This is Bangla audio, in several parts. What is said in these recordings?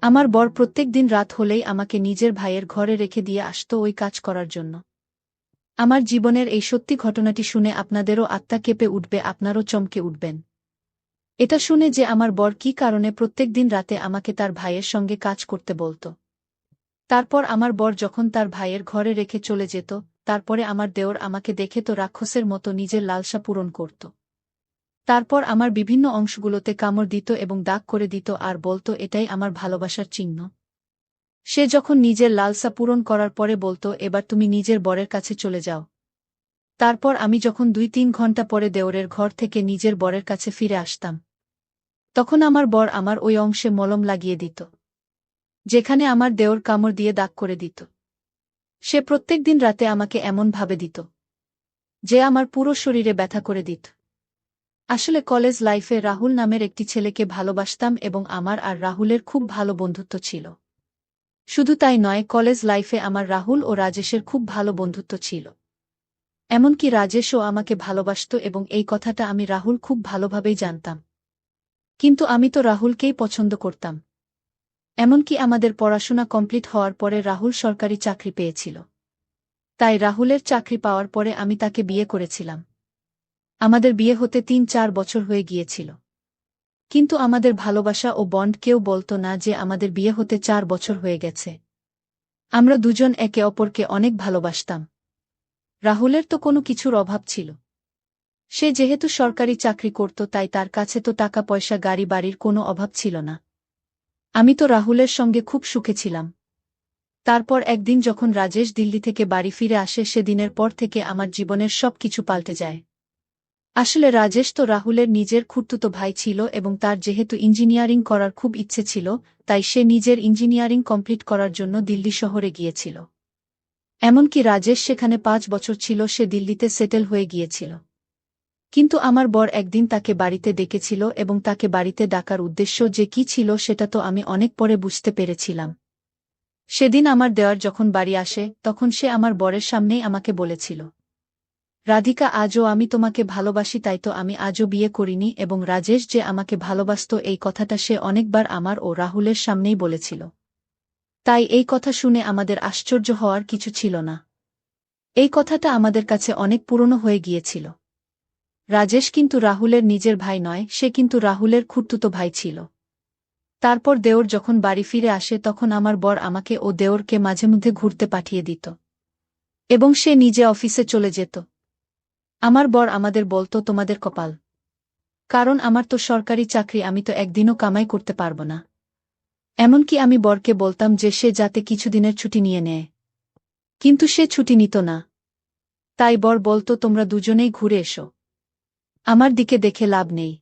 আমার বর প্রত্যেক দিন রাত হলেই আমাকে নিজের ভাইয়ের ঘরে রেখে দিয়ে আসতো ওই কাজ করার জন্য। আমার জীবনের এই সত্যি ঘটনাটি শুনে আপনাদেরও আত্মা কেঁপে উঠবে, আপনারও চমকে উঠবেন। এটা শুনে যে আমার বর কী কারণে প্রত্যেক দিন রাতে আমাকে তার ভাইয়ের সঙ্গে কাজ করতে বলত। তারপর আমার বর যখন তার ভাইয়ের ঘরে রেখে চলে যেত, তারপরে আমার দেওর আমাকে দেখে তো রাক্ষসের মতো নিজের লালসা পূরণ করত। তারপর আমার বিভিন্ন অংশগুলোতে কামড় দিত এবং দাগ করে দিত আর বলত এটাই আমার ভালোবাসার চিহ্ন। সে যখন নিজের লালসা পূরণ করার পরে বলত এবার তুমি নিজের বরের কাছে চলে যাও। তারপর আমি যখন ২-৩ ঘন্টা পরে দেওরের ঘর থেকে নিজের বরের কাছে ফিরে আসতাম, তখন আমার বর আমার ওই অংশে মলম লাগিয়ে দিত, যেখানে আমার দেওর কামড় দিয়ে দাগ করে দিত। সে প্রত্যেক দিন রাতে আমাকে এমন ভাবে দিত যে আমার পুরো শরীরে ব্যথা করে দিত। আসলে কলেজ লাইফে রাহুল নামের একটি ছেলেকে ভালোবাসতাম এবং আমার আর রাহুলের খুব ভালো বন্ধুত্ব ছিল। শুধু তাই নয়, কলেজ লাইফে আমার রাহুল ও রাজেশের খুব ভালো বন্ধুত্ব ছিল। এমনকি রাজেশও আমাকে ভালোবাসত এবং এই কথাটা আমি রাহুল খুব ভালোভাবেই জানতাম। কিন্তু আমি তো রাহুলকেই পছন্দ করতাম। এমনকি আমাদের পড়াশোনা কমপ্লিট হওয়ার পরে রাহুল সরকারি চাকরি পেয়েছিল। তাই রাহুলের চাকরি পাওয়ার পরে আমি তাকে বিয়ে করেছিলাম। আমাদের বিয়ে হতে ৩-৪ বছর হয়ে গিয়েছিল। কিন্তু আমাদের ভালোবাসা ও বন্ড কেউ বলত না যে আমাদের বিয়ে হতে ৪ বছর হয়ে গেছে। আমরা দুজন একে অপরকে অনেক ভালোবাসতাম। রাহুলের তো কোনো কিছুর অভাব ছিল। সে যেহেতু সরকারি চাকরি করত তাই তার কাছে তো টাকা পয়সা গাড়ি বাড়ির কোনো অভাব ছিল না। আমি তো রাহুলের সঙ্গে খুব সুখে ছিলাম। তারপর একদিন যখন রাজেশ দিল্লি থেকে বাড়ি ফিরে আসে, সেদিনের পর থেকে আমার জীবনের সব কিছু পাল্টে যায়। আসলে রাজেশ তো রাহুলের নিজের খুড়তুতো ভাই ছিল এবং তার যেহেতু ইঞ্জিনিয়ারিং করার খুব ইচ্ছে ছিল, তাই সে নিজের ইঞ্জিনিয়ারিং কমপ্লিট করার জন্য দিল্লি শহরে গিয়েছিল। এমনকি রাজেশ সেখানে ৫ বছর ছিল, সে দিল্লিতে সেটেল হয়ে গিয়েছিল। কিন্তু আমার বর একদিন তাকে বাড়িতে ডেকেছিল এবং তাকে বাড়িতে ডাকার উদ্দেশ্য যে কী ছিল সেটা তো আমি অনেক পরে বুঝতে পেরেছিলাম। সেদিন আমার দেওয়ার যখন বাড়ি আসে, তখন সে আমার বরের সামনেই আমাকে বলেছিল, রাধিকা, আজও আমি তোমাকে ভালোবাসি, তাই তো আমি আজও বিয়ে করিনি। এবং রাজেশ যে আমাকে ভালোবাসত এই কথাটা সে অনেকবার আমার ও রাহুলের সামনেই বলেছিল। তাই এই কথা শুনে আমাদের আশ্চর্য হওয়ার কিছু ছিল না। এই কথাটা আমাদের কাছে অনেক পুরনো হয়ে গিয়েছিল। রাজেশ কিন্তু রাহুলের নিজের ভাই নয়, সে কিন্তু রাহুলের খুড়তুতো ভাই ছিল। তারপর দেওর যখন বাড়ি ফিরে আসে তখন আমার বর আমাকে ও দেওরকে মাঝেমধ্যে ঘুরতে পাঠিয়ে দিত এবং সে নিজে অফিসে চলে যেত। আমার বর আমাদের বলত তোমাদের কপাল, কারণ আমার তো সরকারি চাকরি, আমি তো একদিনও কামাই করতে পারব না। এমনকি আমি বরকে বলতাম যে সে যাতে কিছুদিনের ছুটি নিয়ে নেয়, কিন্তু সে ছুটি নিত না। তাই বর বলত তোমরা দুজনেই ঘুরে এসো, আমার দিকে দেখে লাভ নেই।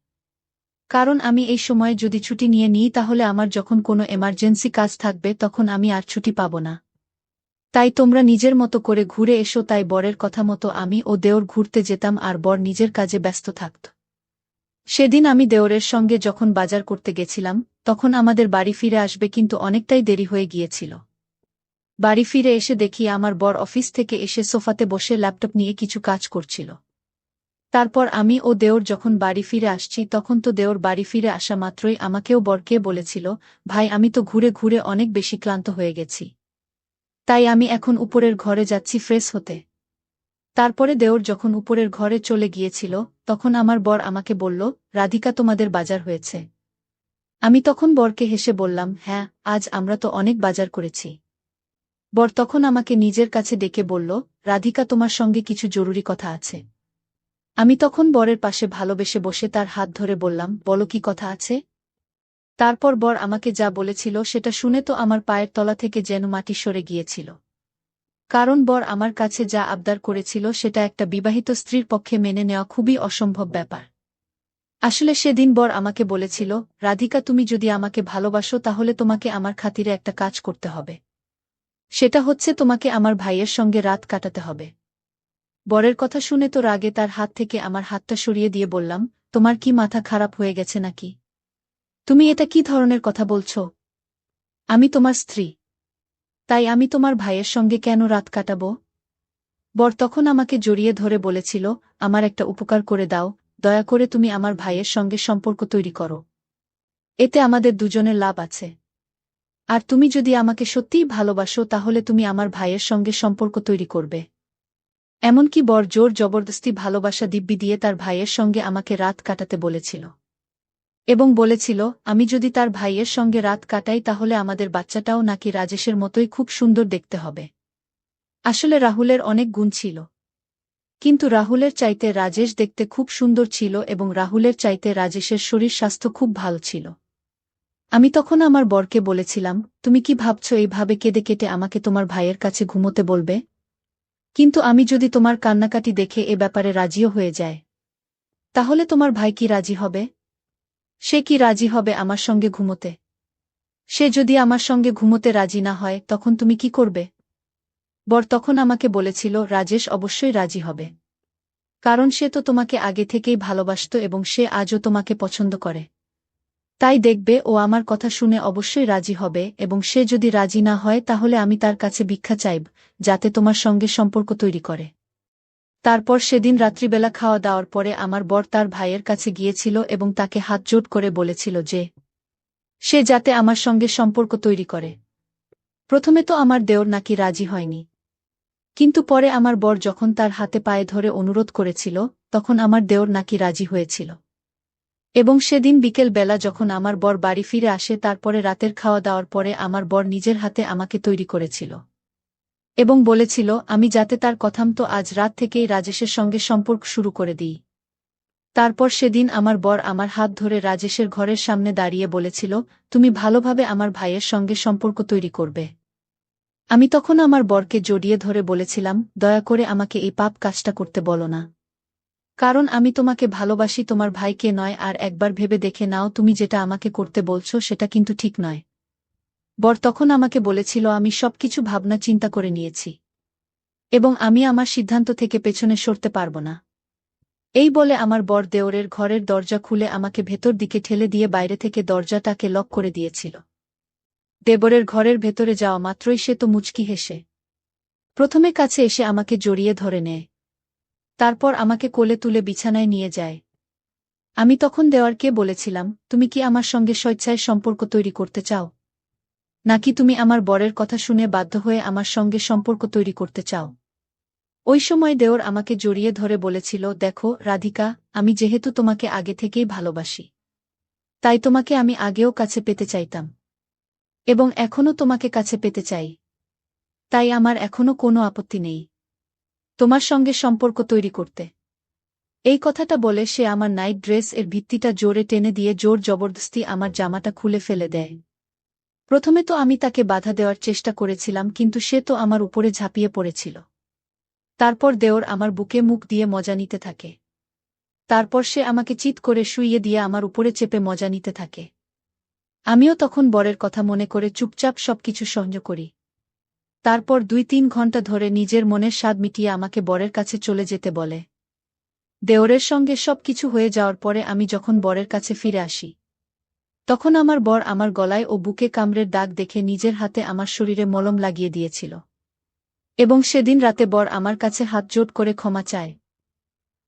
কারণ আমি এই সময়ে যদি ছুটি নিয়ে নিই তাহলে আমার যখন কোনো এমার্জেন্সি কাজ থাকবে তখন আমি আর ছুটি পাব না। তাই তোমরা নিজের মতো করে ঘুরে এসো। তাই বরের কথা মতো আমি ও দেওর ঘুরতে যেতাম আর বর নিজের কাজে ব্যস্ত থাকত। সেদিন আমি দেওরের সঙ্গে যখন বাজার করতে গেছিলাম, তখন আমাদের বাড়ি ফিরে আসবে কিন্তু অনেকটাই দেরি হয়ে গিয়েছিল। বাড়ি ফিরে এসে দেখি আমার বর অফিস থেকে এসে সোফাতে বসে ল্যাপটপ নিয়ে কিছু কাজ করছিল। তারপর আমি ও দেওর যখন বাড়ি ফিরে আসছি তখন তো দেওর বাড়ি ফিরে আসা মাত্রই আমাকেও বরকে বলেছিল, ভাই, আমি তো ঘুরে ঘুরে অনেক বেশি ক্লান্ত হয়ে গেছি, তাই আমি এখন উপরের ঘরে যাচ্ছি ফ্রেশ হতে। তারপরে দেওর যখন উপরের ঘরে চলে গিয়েছিল তখন আমার বর আমাকে বলল, রাধিকা, তোমাদের বাজার হয়েছে। আমি তখন বরকে হেসে বললাম, হ্যাঁ, আজ আমরা তো অনেক বাজার করেছি। বর তখন আমাকে নিজের কাছে ডেকে বলল, রাধিকা, তোমার সঙ্গে কিছু জরুরি কথা আছে। আমি তখন বরের পাশে ভালোবেসে বসে তার হাত ধরে বললাম, বলো, কি কথা আছে? তারপর বর আমাকে যা বলেছিল সেটা শুনে তো আমার পায়ের তলা থেকে যেন মাটি সরে গিয়েছিল। কারণ বর আমার কাছে যা আবদার করেছিল সেটা একটা বিবাহিত স্ত্রীর পক্ষে মেনে নেওয়া খুবই অসম্ভব ব্যাপার। আসলে সেদিন বর আমাকে বলেছিল, রাধিকা, তুমি যদি আমাকে ভালোবাসো তাহলে তোমাকে আমার খাতিরে একটা কাজ করতে হবে। সেটা হচ্ছে তোমাকে আমার ভাইয়ের সঙ্গে রাত কাটাতে হবে। বরের কথা শুনে তো রাগে তার হাত থেকে আমার হাতটা সরিয়ে দিয়ে বললাম, তোমার কি মাথা খারাপ হয়ে গেছে নাকি? তুমি এটা কি ধরনের কথা বলছো? আমি তোমার স্ত্রী, তাই আমি তোমার ভাইয়ের সঙ্গে কেন রাত কাটাবো? বর তখন আমাকে জড়িয়ে ধরে বলেছিল, আমার একটা উপকার করে দাও, দয়া করে তুমি আমার ভাইয়ের সঙ্গে সম্পর্ক তৈরি করো। এতে আমাদের দুজনের লাভ আছে। আর তুমি যদি আমাকে সত্যিই ভালোবাসো তাহলে তুমি আমার ভাইয়ের সঙ্গে সম্পর্ক তৈরি করবে। এমনকি বর জোর জবরদস্তি ভালোবাসা দিব্যি দিয়ে তার ভাইয়ের সঙ্গে আমাকে রাত কাটাতে বলেছিল। এবং বলেছিল, আমি যদি তার ভাইয়ের সঙ্গে রাত কাটাই তাহলে আমাদের বাচ্চাটাও নাকি রাজেশের মতোই খুব সুন্দর দেখতে হবে। আসলে রাহুলের অনেক গুণ ছিল। কিন্তু রাহুলের চাইতে রাজেশ দেখতে খুব সুন্দর ছিল এবং রাহুলের চাইতে রাজেশের শরীর স্বাস্থ্য খুব ভালো ছিল। আমি তখন আমার বরকে বলেছিলাম, তুমি কি ভাবছ এইভাবে কেঁদে কেটে আমাকে তোমার ভাইয়ের কাছে ঘুমোতে বলবে? কিন্তু আমি যদি তোমার কান্নাকাটি দেখে এ ব্যাপারে রাজিও হয়ে যায়, তাহলে তোমার ভাই কি রাজি হবে? সে কি রাজি হবে আমার সঙ্গে ঘুমোতে? সে যদি আমার সঙ্গে ঘুমোতে রাজি না হয় তখন তুমি কি করবে? বর তখন আমাকে বলেছিল, রাজেশ অবশ্যই রাজি হবে। কারণ সে তো তোমাকে আগে থেকেই ভালোবাসত এবং সে আজও তোমাকে পছন্দ করে। তাই দেখবে ও আমার কথা শুনে অবশ্যই রাজি হবে এবং সে যদি রাজি না হয় তাহলে আমি তার কাছে ভিক্ষা চাইব, যাতে তোমার সঙ্গে সম্পর্ক তৈরি করে। তারপর সেদিন রাত্রিবেলা খাওয়া দাওয়ার পরে আমার বর তার ভাইয়ের কাছে গিয়েছিল এবং তাকে হাতজোড় করে বলেছিল যে সে যাতে আমার সঙ্গে সম্পর্ক তৈরি করে। প্রথমে তো আমার দেওর নাকি রাজি হয়নি। কিন্তু পরে আমার বর যখন তার হাতে পায়ে ধরে অনুরোধ করেছিল, তখন আমার দেওর নাকি রাজি হয়েছিল। এবং সেদিন বিকেল বেলা যখন আমার বর বাড়ি ফিরে আসে তারপরে রাতের খাওয়া দাওয়ার পরে আমার বর নিজের হাতে আমাকে তৈরি করেছিল। এবং বলেছিল আমি যাতে তার কথামতো আজ রাত থেকেই রাজেশের সঙ্গে সম্পর্ক শুরু করে দিই। তারপর সেদিন আমার বর আমার হাত ধরে রাজেশের ঘরের সামনে দাঁড়িয়ে বলেছিল, তুমি ভালোভাবে আমার ভাইয়ের সঙ্গে সম্পর্ক তৈরি করবে। আমি তখন আমার বরকে জড়িয়ে ধরে বলেছিলাম, দয়া করে আমাকে এই পাপ কাজটা করতে বলো না। কারণ আমি তোমাকে ভালোবাসি, তোমার ভাইকে নয়, আর একবার ভেবে দেখে নাও তুমি যেটা আমাকে করতে বলছো সেটা কিন্তু ঠিক নয়। বর তখন আমাকে বলেছিল আমি সবকিছু ভাবনা চিন্তা করে নিয়েছি এবং আমি আমার সিদ্ধান্ত থেকে পেছনে সরতে পারব না। এই বলে আমার বর দেওরের ঘরের দরজা খুলে আমাকে ভেতর দিকে ঠেলে দিয়ে বাইরে থেকে দরজাটাকে লক করে দিয়েছিল। দেবরের ঘরের ভেতরে যাওয়া মাত্রই সে তো মুচকি হেসে প্রথমে কাছে এসে আমাকে জড়িয়ে ধরে নেয়। তারপর আমাকে কোলে তুলে বিছানায় নিয়ে যায়। আমি তখন দেওয়ারকে বলেছিলাম, তুমি কি আমার সঙ্গে স্বেচ্ছায় সম্পর্ক তৈরি করতে চাও? নাকি তুমি আমার বরের কথা শুনে বাধ্য হয়ে আমার সঙ্গে সম্পর্ক তৈরি করতে চাও? ওই সময় দেওর আমাকে জড়িয়ে ধরে বলেছিল, দেখো রাধিকা, আমি যেহেতু তোমাকে আগে থেকেই ভালোবাসি, তাই তোমাকে আমি আগেও কাছে পেতে চাইতাম এবং এখনও তোমাকে কাছে পেতে চাই। তাই আমার এখনও কোনো আপত্তি নেই তোমার সঙ্গে সম্পর্ক তৈরি করতে। এই কথাটা বলে সে আমার নাইট ড্রেস এর ভিত্তিটা জোরে টেনে দিয়ে জোর জবরদস্তি আমার জামাটা খুলে ফেলে দেয়। প্রথমে তো আমি তাকে বাধা দেওয়ার চেষ্টা করেছিলাম, কিন্তু সে তো আমার উপরে ঝাঁপিয়ে পড়েছিল। তারপর দেওর আমার বুকে মুখ দিয়ে মজা নিতে থাকে। তারপর সে আমাকে চিৎ করে শুইয়ে দিয়ে আমার উপরে চেপে মজা নিতে থাকে। আমিও তখন বরের কথা মনে করে চুপচাপ সবকিছু সহ্য করি। তারপর ২-৩ ঘণ্টা ধরে নিজের মনের স্বাদ মিটিয়ে আমাকে বরের কাছে চলে যেতে বলে। দেওরের সঙ্গে সবকিছু হয়ে যাওয়ার পরে আমি যখন বরের কাছে ফিরে আসি, তখন আমার বর আমার গলায় ও বুকে কামড়ের দাগ দেখে নিজের হাতে আমার শরীরে মলম লাগিয়ে দিয়েছিল। এবং সেদিন রাতে বর আমার কাছে হাতজোড় করে ক্ষমা চায়।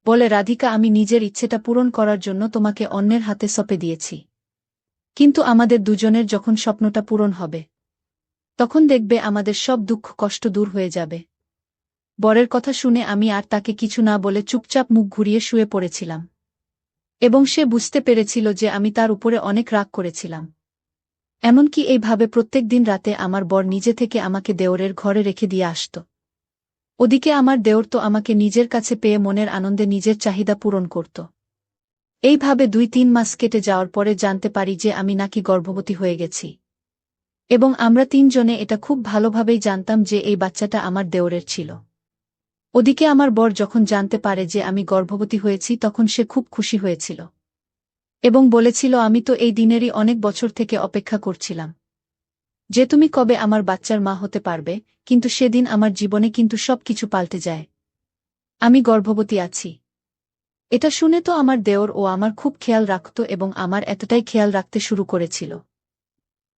বলে, রাধিকা, আমি নিজের ইচ্ছেটা পূরণ করার জন্য তোমাকে অন্যের হাতে সঁপে দিয়েছি। কিন্তু আমাদের দুজনের যখন স্বপ্নটা পূরণ হবে, তখন দেখবে আমাদের সব দুঃখ কষ্ট দূর হয়ে যাবে। বরের কথা শুনে আমি আর তাকে কিছু না বলে চুপচাপ মুখ ঘুরিয়ে শুয়ে পড়েছিলাম। এবং সে বুঝতে পেরেছিল যে আমি তার উপরে অনেক রাগ করেছিলাম। এমনকি এইভাবে প্রত্যেক দিন রাতে আমার বর নিজে থেকে আমাকে দেওরের ঘরে রেখে দিয়ে আসত। ওদিকে আমার দেওর তো আমাকে নিজের কাছে পেয়ে মনের আনন্দে নিজের চাহিদা পূরণ করত। এইভাবে ২-৩ মাস কেটে যাওয়ার পরে জানতে পারি যে আমি নাকি গর্ভবতী হয়ে গেছি। এবং আমরা ৩ জনে এটা খুব ভালোভাবেই জানতাম যে এই বাচ্চাটা আমার দেওরের ছিল। ওদিকে আমার বর যখন জানতে পারে যে আমি গর্ভবতী হয়েছি তখন সে খুব খুশি হয়েছিল এবং বলেছিল, আমি তো এই দিনেরই অনেক বছর থেকে অপেক্ষা করছিলাম যে তুমি কবে আমার বাচ্চার মা হতে পারবে। কিন্তু সেদিন আমার জীবনে কিন্তু সব কিছু পাল্টে যায়। আমি গর্ভবতী আছি। এটা শুনে তো আমার দেওর ও আমার খুব খেয়াল রাখত এবং আমার এতটাই খেয়াল রাখতে শুরু করেছিল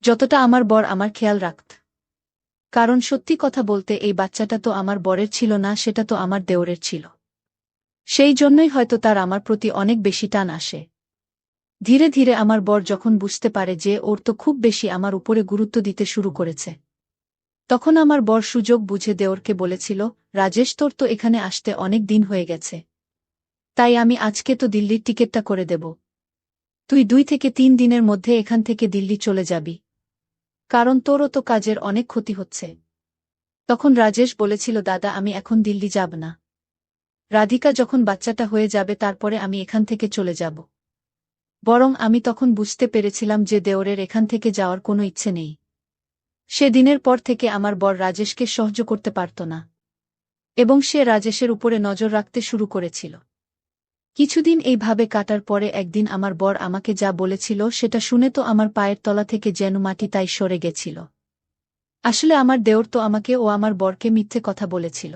যতটা আমার বর আমার খেয়াল রাখত। কারণ সত্যি কথা বলতে এই বাচ্চাটা তো আমার বরের ছিল না, সেটা তো আমার দেওরের ছিল। সেই জন্যই হয়তো তার আমার প্রতি অনেক বেশি টান আসে। ধীরে ধীরে আমার বর যখন বুঝতে পারে যে ওর তো খুব বেশি আমার উপরে গুরুত্ব দিতে শুরু করেছে, তখন আমার বর সুযোগ বুঝে দেওরকে বলেছিল, রাজেশ, তোর তো এখানে আসতে অনেক দিন হয়ে গেছে, তাই আমি আজকে তো দিল্লির টিকেটটা করে দেব। তুই 2 থেকে 3 দিনের মধ্যে এখান থেকে দিল্লি চলে যাবি, কারণ তোরও তো কাজের অনেক ক্ষতি হচ্ছে। তখন রাজেশ বলেছিল, দাদা, আমি এখন দিল্লি যাব না। রাধিকা যখন বাচ্চাটা হয়ে যাবে তারপরে আমি এখান থেকে চলে যাব। বরং আমি তখন বুঝতে পেরেছিলাম যে দেওরের এখান থেকে যাওয়ার কোনো ইচ্ছে নেই। সেদিনের পর থেকে আমার বর রাজেশকে সহ্য করতে পারত না, এবং সে রাজেশের উপরে নজর রাখতে শুরু করেছিল। কিছুদিন এইভাবে কাটার পরে একদিন আমার বর আমাকে যা বলেছিল সেটা শুনে তো আমার পায়ের তলা থেকে যেন মাটি তাই সরে গেছিল। আসলে আমার দেওর তো আমাকে ও আমার বরকে মিথ্যে কথা বলেছিল,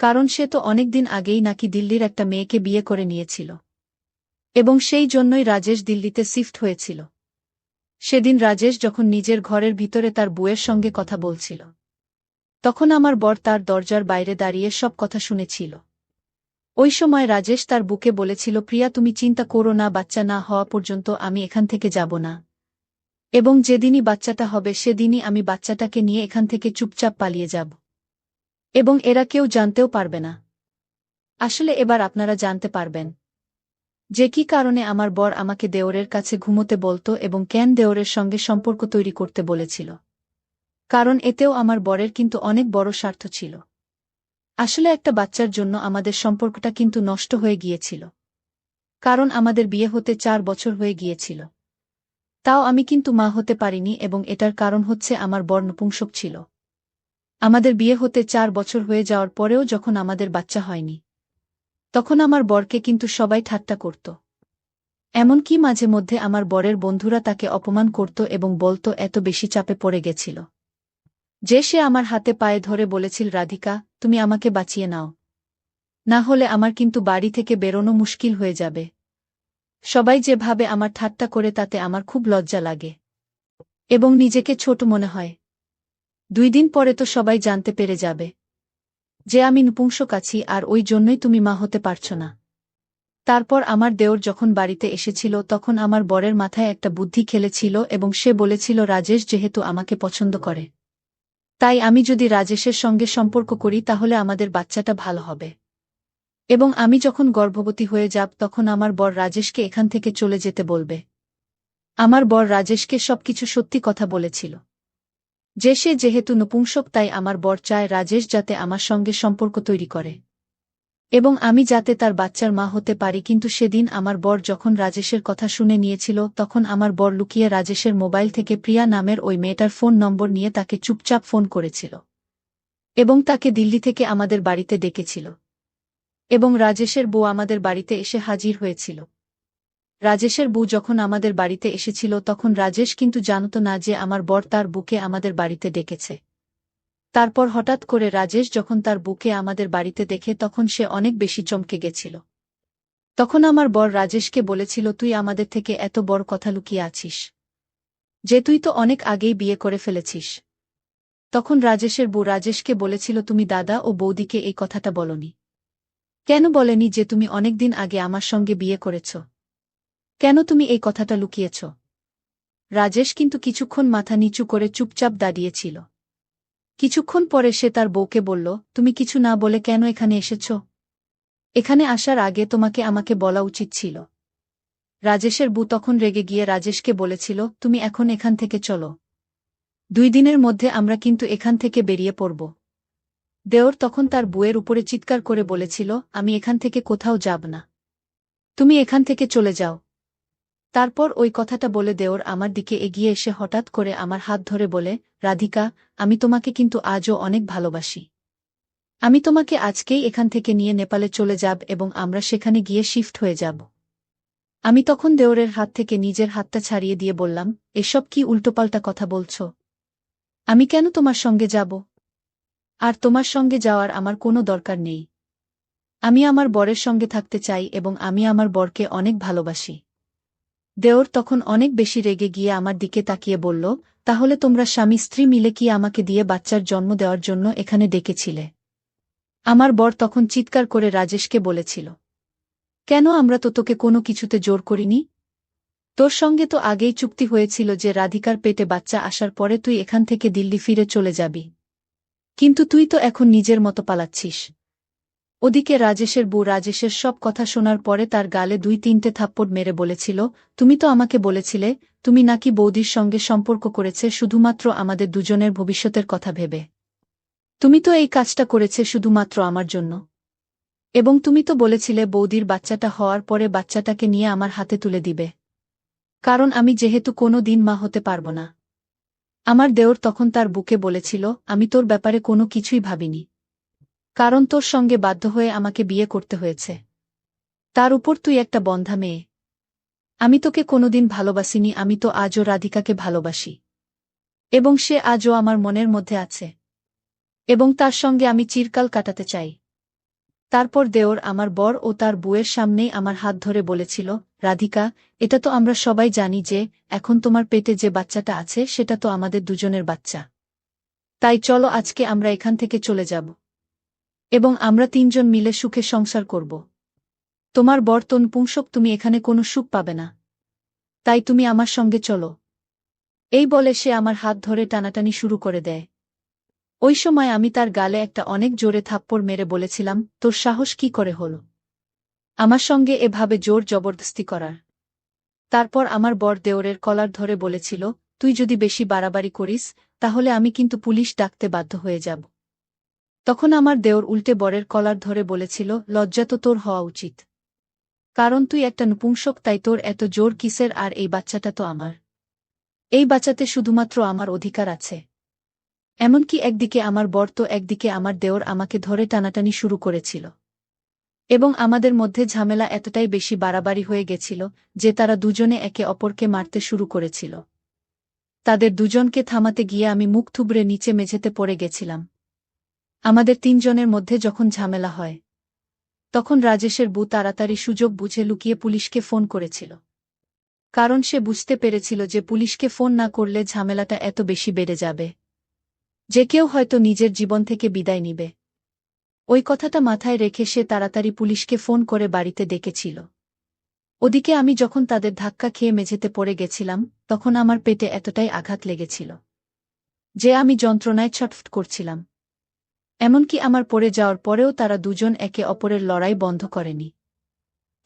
কারণ সে তো অনেকদিন আগেই নাকি দিল্লির একটা মেয়েকে বিয়ে করে নিয়েছিল, এবং সেই জন্যই রাজেশ দিল্লিতে শিফট হয়েছিল। সেদিন রাজেশ যখন নিজের ঘরের ভিতরে তার বউয়ের সঙ্গে কথা বলছিল, তখন আমার বর তার দরজার বাইরে দাঁড়িয়ে সব কথা শুনেছিল। ওই সময় রাজেশ তার বুকে বলেছিল, প্রিয়া, তুমি চিন্তা করো না, বাচ্চা না হওয়া পর্যন্ত আমি এখান থেকে যাব না, এবং যেদিনই বাচ্চাটা হবে সেদিনই আমি বাচ্চাটাকে নিয়ে এখান থেকে চুপচাপ পালিয়ে যাব, এবং এরা কেউ জানতেও পারবে না। আসলে এবার আপনারা জানতে পারবেন যে কি কারণে আমার বর আমাকে দেওরের কাছে ঘুমোতে বলতো এবং কেন দেওরের সঙ্গে সম্পর্ক তৈরি করতে বলেছিল, কারণ এতেও আমার বরের কিন্তু অনেক বড় স্বার্থ ছিল। আসলে একটা বাচ্চার জন্য আমাদের সম্পর্কটা কিন্তু নষ্ট হয়ে গিয়েছিল, কারণ আমাদের বিয়ে হতে 4 বছর হয়ে গিয়েছিল, তাও আমি কিন্তু মা হতে পারিনি, এবং এটার কারণ হচ্ছে আমার বর নপুংসক ছিল। আমাদের বিয়ে হতে 4 বছর হয়ে যাওয়ার পরেও যখন আমাদের বাচ্চা হয়নি, তখন আমার বরকে কিন্তু সবাই ঠাট্টা করত। এমনকি মাঝে মধ্যে আমার বরের বন্ধুরা তাকে অপমান করত এবং বলত এত বেশি চাপে পড়ে গেছিল যে সে আমার হাতে পায়ে ধরে বলেছিল, রাধিকা, তুমি আমাকে বাঁচিয়ে নাও, না হলে আমার কিন্তু বাড়ি থেকে বেরোনো মুশকিল হয়ে যাবে। সবাই যেভাবে আমার ঠাট্টা করে তাতে আমার খুব লজ্জা লাগে এবং নিজেকে ছোট মনে হয়। 2 দিন পরে তো সবাই জানতে পেরে যাবে যে আমি নপুংসক আছি, আর ওই জন্যই তুমি মা হতে পারছ না। তারপর আমার দেওর যখন বাড়িতে এসেছিল তখন আমার বরের মাথায় একটা বুদ্ধি খেলেছিল এবং সে বলেছিল, রাজেশ যেহেতু আমাকে পছন্দ করে, তাই আমি যদি রাজেশের সঙ্গে সম্পর্ক করি তাহলে আমাদের বাচ্চাটা ভালো হবে, এবং আমি যখন গর্ভবতী হয়ে যাব তখন আমার বর রাজেশকে এখান থেকে চলে যেতে বলবে। আমার বর রাজেশকে সবকিছু সত্যি কথা বলেছিল যে সে যেহেতু নপুংসক তাই আমার বর চায় রাজেশ যাতে আমার সঙ্গে সম্পর্ক তৈরি করে এবং আমি যাতে তার বাচ্চার মা হতে পারি। কিন্তু সেদিন আমার বর যখন রাজেশের কথা শুনে নিয়েছিল তখন আমার বর লুকিয়ে রাজেশের মোবাইল থেকে প্রিয়া নামের ওই মেয়েটার ফোন নম্বর নিয়ে তাকে চুপচাপ ফোন করেছিল এবং তাকে দিল্লি থেকে আমাদের বাড়িতে ডেকেছিল, এবং রাজেশের বউ আমাদের বাড়িতে এসে হাজির হয়েছিল। রাজেশের বউ যখন আমাদের বাড়িতে এসেছিল তখন রাজেশ কিন্তু জানত না যে আমার বর তার বুকে আমাদের বাড়িতে ডেকেছে। তারপর হঠাৎ করে রাজেশ যখন তার বুকে আমাদের বাড়িতে দেখে তখন সে অনেক বেশি চমকে গেছিল। তখন আমার বর রাজেশকে বলেছিল, তুই আমাদের থেকে এত বড় কথা লুকিয়ে আছিস যে তুই তো অনেক আগেই বিয়ে করে ফেলেছিস। তখন রাজেশের বউ রাজেশকে বলেছিল, তুমি দাদা ও বৌদিকে এই কথাটা বলনি কেন? বলেনি যে তুমি অনেকদিন আগে আমার সঙ্গে বিয়ে করেছ? কেন তুমি এই কথাটা লুকিয়েছ? রাজেশ কিন্তু কিছুক্ষণ মাথা নিচু করে চুপচাপ দাঁড়িয়েছিল। কিছুক্ষণ পরে সে তার বউকে বলল, তুমি কিছু না বলে কেন এখানে এসেছ? এখানে আসার আগে তোমাকে আমাকে বলা উচিত ছিল। রাজেশের বউ তখন রেগে গিয়ে রাজেশকে বলেছিল, তুমি এখন এখান থেকে চলো, 2 দিনের মধ্যে আমরা কিন্তু এখান থেকে বেরিয়ে পড়ব। দেওর তখন তার বউয়ের উপরে চিৎকার করে বলেছিল, আমি এখান থেকে কোথাও যাব না, তুমি এখান থেকে চলে যাও। তারপর ওই কথাটা বলে দেওর আমার দিকে এগিয়ে এসে হঠাৎ করে আমার হাত ধরে বলে, রাধিকা, আমি তোমাকে কিন্তু আজও অনেক ভালোবাসি। আমি তোমাকে আজকেই এখান থেকে নিয়ে নেপালে চলে যাব এবং আমরা সেখানে গিয়ে শিফট হয়ে যাব। আমি তখন দেওরের হাত থেকে নিজের হাতটা ছাড়িয়ে দিয়ে বললাম, এসব কি উল্টোপাল্টা কথা বলছো? আমি কেন তোমার সঙ্গে যাব? আর তোমার সঙ্গে যাওয়ার আমার কোনো দরকার নেই। আমি আমার বরের সঙ্গে থাকতে চাই এবং আমি আমার বরকে অনেক ভালোবাসি। দেওর তখন অনেক বেশি রেগে গিয়ে আমার দিকে তাকিয়ে বলল, তাহলে তোমরা স্বামী স্ত্রী মিলে কি আমাকে দিয়ে বাচ্চার জন্ম দেওয়ার জন্য এখানে ডেকেছিলে? আমার বর তখন চিৎকার করে রাজেশকে বলেছিল, কেন আমরা তো তোকে কোনো কিছুতে জোর করিনি? তোর সঙ্গে তো আগেই চুক্তি হয়েছিল যে রাধিকার পেটে বাচ্চা আসার পরে তুই এখান থেকে দিল্লি ফিরে চলে যাবি। কিন্তু তুই তো এখন নিজের মতো পালাচ্ছিস। ওদিকে রাজেশের বউ রাজেশের সব কথা শোনার পরে তার গালে 2-3টে থাপ্পড় মেরে বলেছিল, তুমি তো আমাকে বলেছিলে তুমি নাকি বৌদির সঙ্গে সম্পর্ক করেছে শুধুমাত্র আমাদের দুজনের ভবিষ্যতের কথা ভেবে। তুমি তো এই কাজটা করেছে শুধুমাত্র আমার জন্য। এবং তুমি তো বলেছিলে বৌদির বাচ্চাটা হওয়ার পরে বাচ্চাটাকে নিয়ে আমার হাতে তুলে দিবে। কারণ আমি যেহেতু কোনো দিন মা হতে পারব না। আমার দেওর তখন তার বুকে বলেছিল, আমি তোর ব্যাপারে কোনো কিছুই ভাবিনি। কারণ তোর সঙ্গে বাধ্য হয়ে আমাকে বিয়ে করতে হয়েছে। তার উপর তুই একটা বন্ধা মেয়ে। আমি তোকে কোনোদিন ভালোবাসিনি, আমি তো আজও রাধিকাকে ভালোবাসি। এবং সে আজও আমার মনের মধ্যে আছে। এবং তার সঙ্গে আমি চিরকাল কাটাতে চাই। তারপর দেওর আমার বর ও তার বউয়ের সামনেই আমার হাত ধরে বলেছিল, রাধিকা, এটা তো আমরা সবাই জানি যে এখন তোমার পেটে যে বাচ্চাটা আছে সেটা তো আমাদের দুজনের বাচ্চা। তাই চলো আজকে আমরা এখান থেকে চলে যাব। এবং আমরা 3জন মিলে সুখে সংসার করব। তোমার বর তো নপুংসক, তুমি এখানে কোনো সুখ পাবে না। তাই তুমি আমার সঙ্গে চলো। এই বলে সে আমার হাত ধরে টানাটানি শুরু করে দেয়। ওই সময় আমি তার গালে একটা অনেক জোরে থাপ্পড় মেরে বলেছিলাম, তোর সাহস কি করে হল আমার সঙ্গে এভাবে জোর জবরদস্তি করার। তারপর আমার বর দেওরের কলার ধরে বলেছিল, তুই যদি বেশি বাড়াবাড়ি করিস তাহলে আমি কিন্তু পুলিশ ডাকতে বাধ্য হয়ে যাব। তখন আমার দেওর উল্টে বরের কলার ধরে বলেছিল, লজ্জা তো তোর হওয়া উচিত। কারণ তুই একটা নপুংসক, তাই তোর এত জোর কিসের, আর এই বাচ্চাটা তো আমার। এই বাচ্চাতে শুধুমাত্র আমার অধিকার আছে। এমনকি একদিকে আমার বর তো একদিকে আমার দেওর আমাকে ধরে টানাটানি শুরু করেছিল। এবং আমাদের মধ্যে ঝামেলা এতটাই বেশি বাড়াবাড়ি হয়ে গেছিল যে তারা দুজনে একে অপরকে মারতে শুরু করেছিল। তাদের দুজনকে থামাতে গিয়ে আমি মুখ থুবড়ে নিচে মেঝেতে পড়ে গেছিলাম। আমাদের 3জনের মধ্যে যখন ঝামেলা হয় তখন রাজেশের বউ তাড়াতাড়ি সুযোগ বুঝে লুকিয়ে পুলিশকে ফোন করেছিল। কারণ সে বুঝতে পেরেছিল যে পুলিশকে ফোন না করলে ঝামেলাটা এত বেশি বেড়ে যাবে যে কেউ হয়তো নিজের জীবন থেকে বিদায় নিবে। ওই কথাটা মাথায় রেখে সে তাড়াতাড়ি পুলিশকে ফোন করে বাড়িতে ডেকেছিল। ওদিকে আমি যখন তাদের ধাক্কা খেয়ে মেঝেতে পড়ে গেছিলাম তখন আমার পেটে এতটাই আঘাত লেগেছিল যে আমি যন্ত্রণায় ছটফট করছিলাম। এমনকি আমার পড়ে যাওয়ার পরেও তারা দুজন একে অপরের লড়াই বন্ধ করেনি।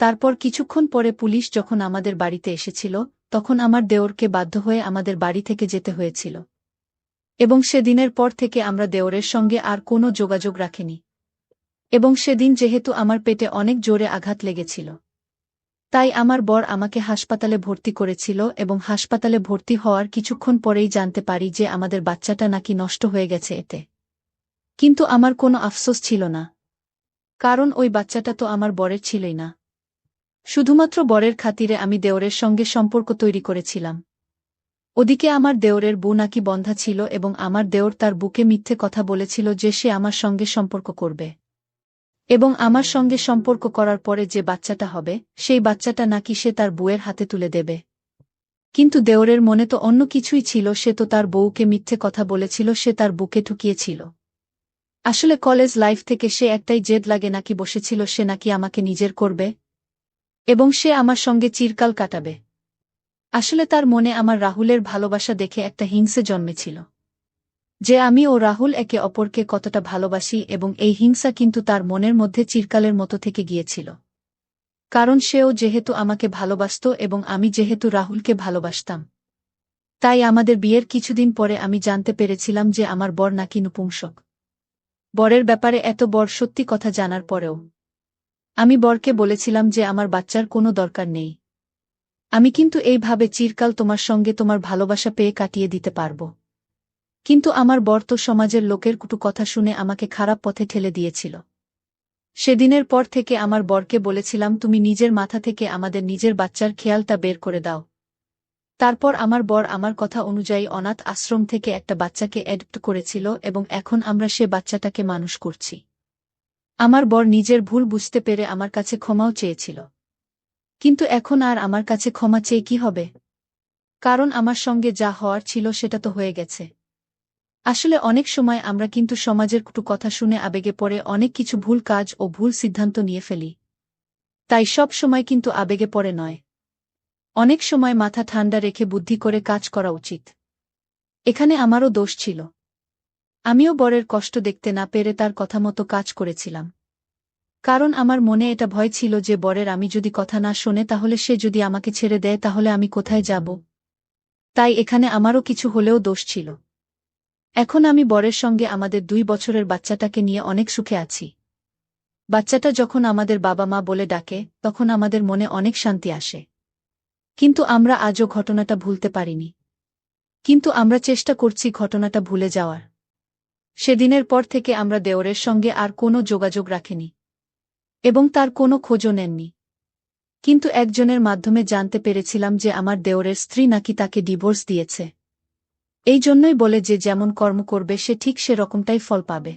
তারপর কিছুক্ষণ পরে পুলিশ যখন আমাদের বাড়িতে এসেছিল তখন আমার দেওরকে বাধ্য হয়ে আমাদের বাড়ি থেকে যেতে হয়েছিল। এবং সেদিনের পর থেকে আমরা দেওরের সঙ্গে আর কোনো যোগাযোগ রাখিনি। এবং সেদিন যেহেতু আমার পেটে অনেক জোরে আঘাত লেগেছিল তাই আমার বর আমাকে হাসপাতালে ভর্তি করেছিল এবং হাসপাতালে ভর্তি হওয়ার কিছুক্ষণ পরেই জানতে পারি যে আমাদের বাচ্চাটা নাকি নষ্ট হয়ে গেছে এতে। কিন্তু আমার কোনো আফসোস ছিল না। কারণ ওই বাচ্চাটা তো আমার বরের ছিলই না। শুধুমাত্র বরের খাতিরে আমি দেওরের সঙ্গে সম্পর্ক তৈরি করেছিলাম। ওদিকে আমার দেওরের বউ নাকি বন্ধা ছিল এবং আমার দেওর তার বুকে মিথ্যে কথা বলেছিল যে সে আমার সঙ্গে সম্পর্ক করবে। এবং আমার সঙ্গে সম্পর্ক করার পরে যে বাচ্চাটা হবে সেই বাচ্চাটা নাকি সে তার বউয়ের হাতে তুলে দেবে। কিন্তু দেওরের মনে তো অন্য কিছুই ছিল, সে তো তার বউকে মিথ্যে কথা বলেছিল, সে তার বুকে ঠুকিয়েছিল। আসলে কলেজ লাইফ থেকে সে একটাই জেদ লাগে নাকি বসেছিল সে নাকি আমাকে নিজের করবে এবং সে আমার সঙ্গে চিরকাল কাটাবে। আসলে তার মনে আমার রাহুলের ভালোবাসা দেখে একটা হিংসে জন্মেছিল যে আমি ও রাহুল একে অপরকে কতটা ভালোবাসি, এবং এই হিংসা কিন্তু তার মনের মধ্যে চিরকালের মতো থেকে গিয়েছিল। কারণ সেও যেহেতু আমাকে ভালোবাসত এবং আমি যেহেতু রাহুলকে ভালোবাসতাম, তাই আমাদের বিয়ের কিছুদিন পরে আমি জানতে পেরেছিলাম যে আমার বর নাকি নপুংসক। বরের ব্যাপারে এত বড় সত্যি কথা জানার পরেও আমি বরকে বলেছিলাম যে আমার বাচ্চার কোনো দরকার নেই। আমি কিন্তু এইভাবে চিরকাল তোমার সঙ্গে তোমার ভালোবাসা পেয়ে কাটিয়ে দিতে পারব। কিন্তু আমার বর তো সমাজের লোকের কটু কথা শুনে আমাকে খারাপ পথে ঠেলে দিয়েছিল। সেদিনের পর থেকে আমার বরকে বলেছিলাম, তুমি নিজের মাথা থেকে আমাদের নিজের বাচ্চার খেয়ালটা বের করে দাও। তারপর আমার বর আমার কথা অনুযায়ী অনাথ আশ্রম থেকে একটা বাচ্চাকে অ্যাডপ্ট করেছিল এবং এখন আমরা সে বাচ্চাটাকে মানুষ করছি। আমার বর নিজের ভুল বুঝতে পেরে আমার কাছে ক্ষমাও চেয়েছিল। কিন্তু এখন আর আমার কাছে ক্ষমা চেয়ে কি হবে? কারণ আমার সঙ্গে যা হওয়ার ছিল সেটা তো হয়ে গেছে। আসলে অনেক সময় আমরা কিন্তু সমাজের কটু কথা শুনে আবেগে পড়ে অনেক কিছু ভুল কাজ ও ভুল সিদ্ধান্ত নিয়ে ফেলি। তাই সব সময় কিন্তু আবেগে পড়ে নয়, অনেক সময় মাথা ঠান্ডা রেখে বুদ্ধি করে কাজ করা উচিত। এখানে আমারও দোষ ছিল। আমিও বরের কষ্ট দেখতে না পেরে তার কথা মতো কাজ করেছিলাম। কারণ আমার মনে এটা ভয় ছিল যে বরের আমি যদি কথা না শোনে তাহলে সে যদি আমাকে ছেড়ে দেয় তাহলে আমি কোথায় যাব। তাই এখানে আমারও কিছু হলেও দোষ ছিল। এখন আমি বরের সঙ্গে আমাদের 2 বছরের বাচ্চাটাকে নিয়ে অনেক সুখে আছি। বাচ্চাটা যখন আমাদের বাবা মা বলে ডাকে তখন আমাদের মনে অনেক শান্তি আসে। কিন্তু আমরা আজও ঘটনাটা ভুলতে পারিনি। কিন্তু আমরা চেষ্টা করছি ঘটনাটা ভুলে যাওয়ার। সেদিনের পর থেকে আমরা দেওরের সঙ্গে আর কোনো যোগাযোগ রাখিনি এবং তার কোনো খোঁজও নেননি। কিন্তু একজনের মাধ্যমে জানতে পেরেছিলাম যে আমার দেওরের স্ত্রী নাকি তাকে ডিভোর্স দিয়েছে। এই জন্যই বলে যে যেমন কর্ম করবে সে ঠিক সে রকমটাই ফল পাবে।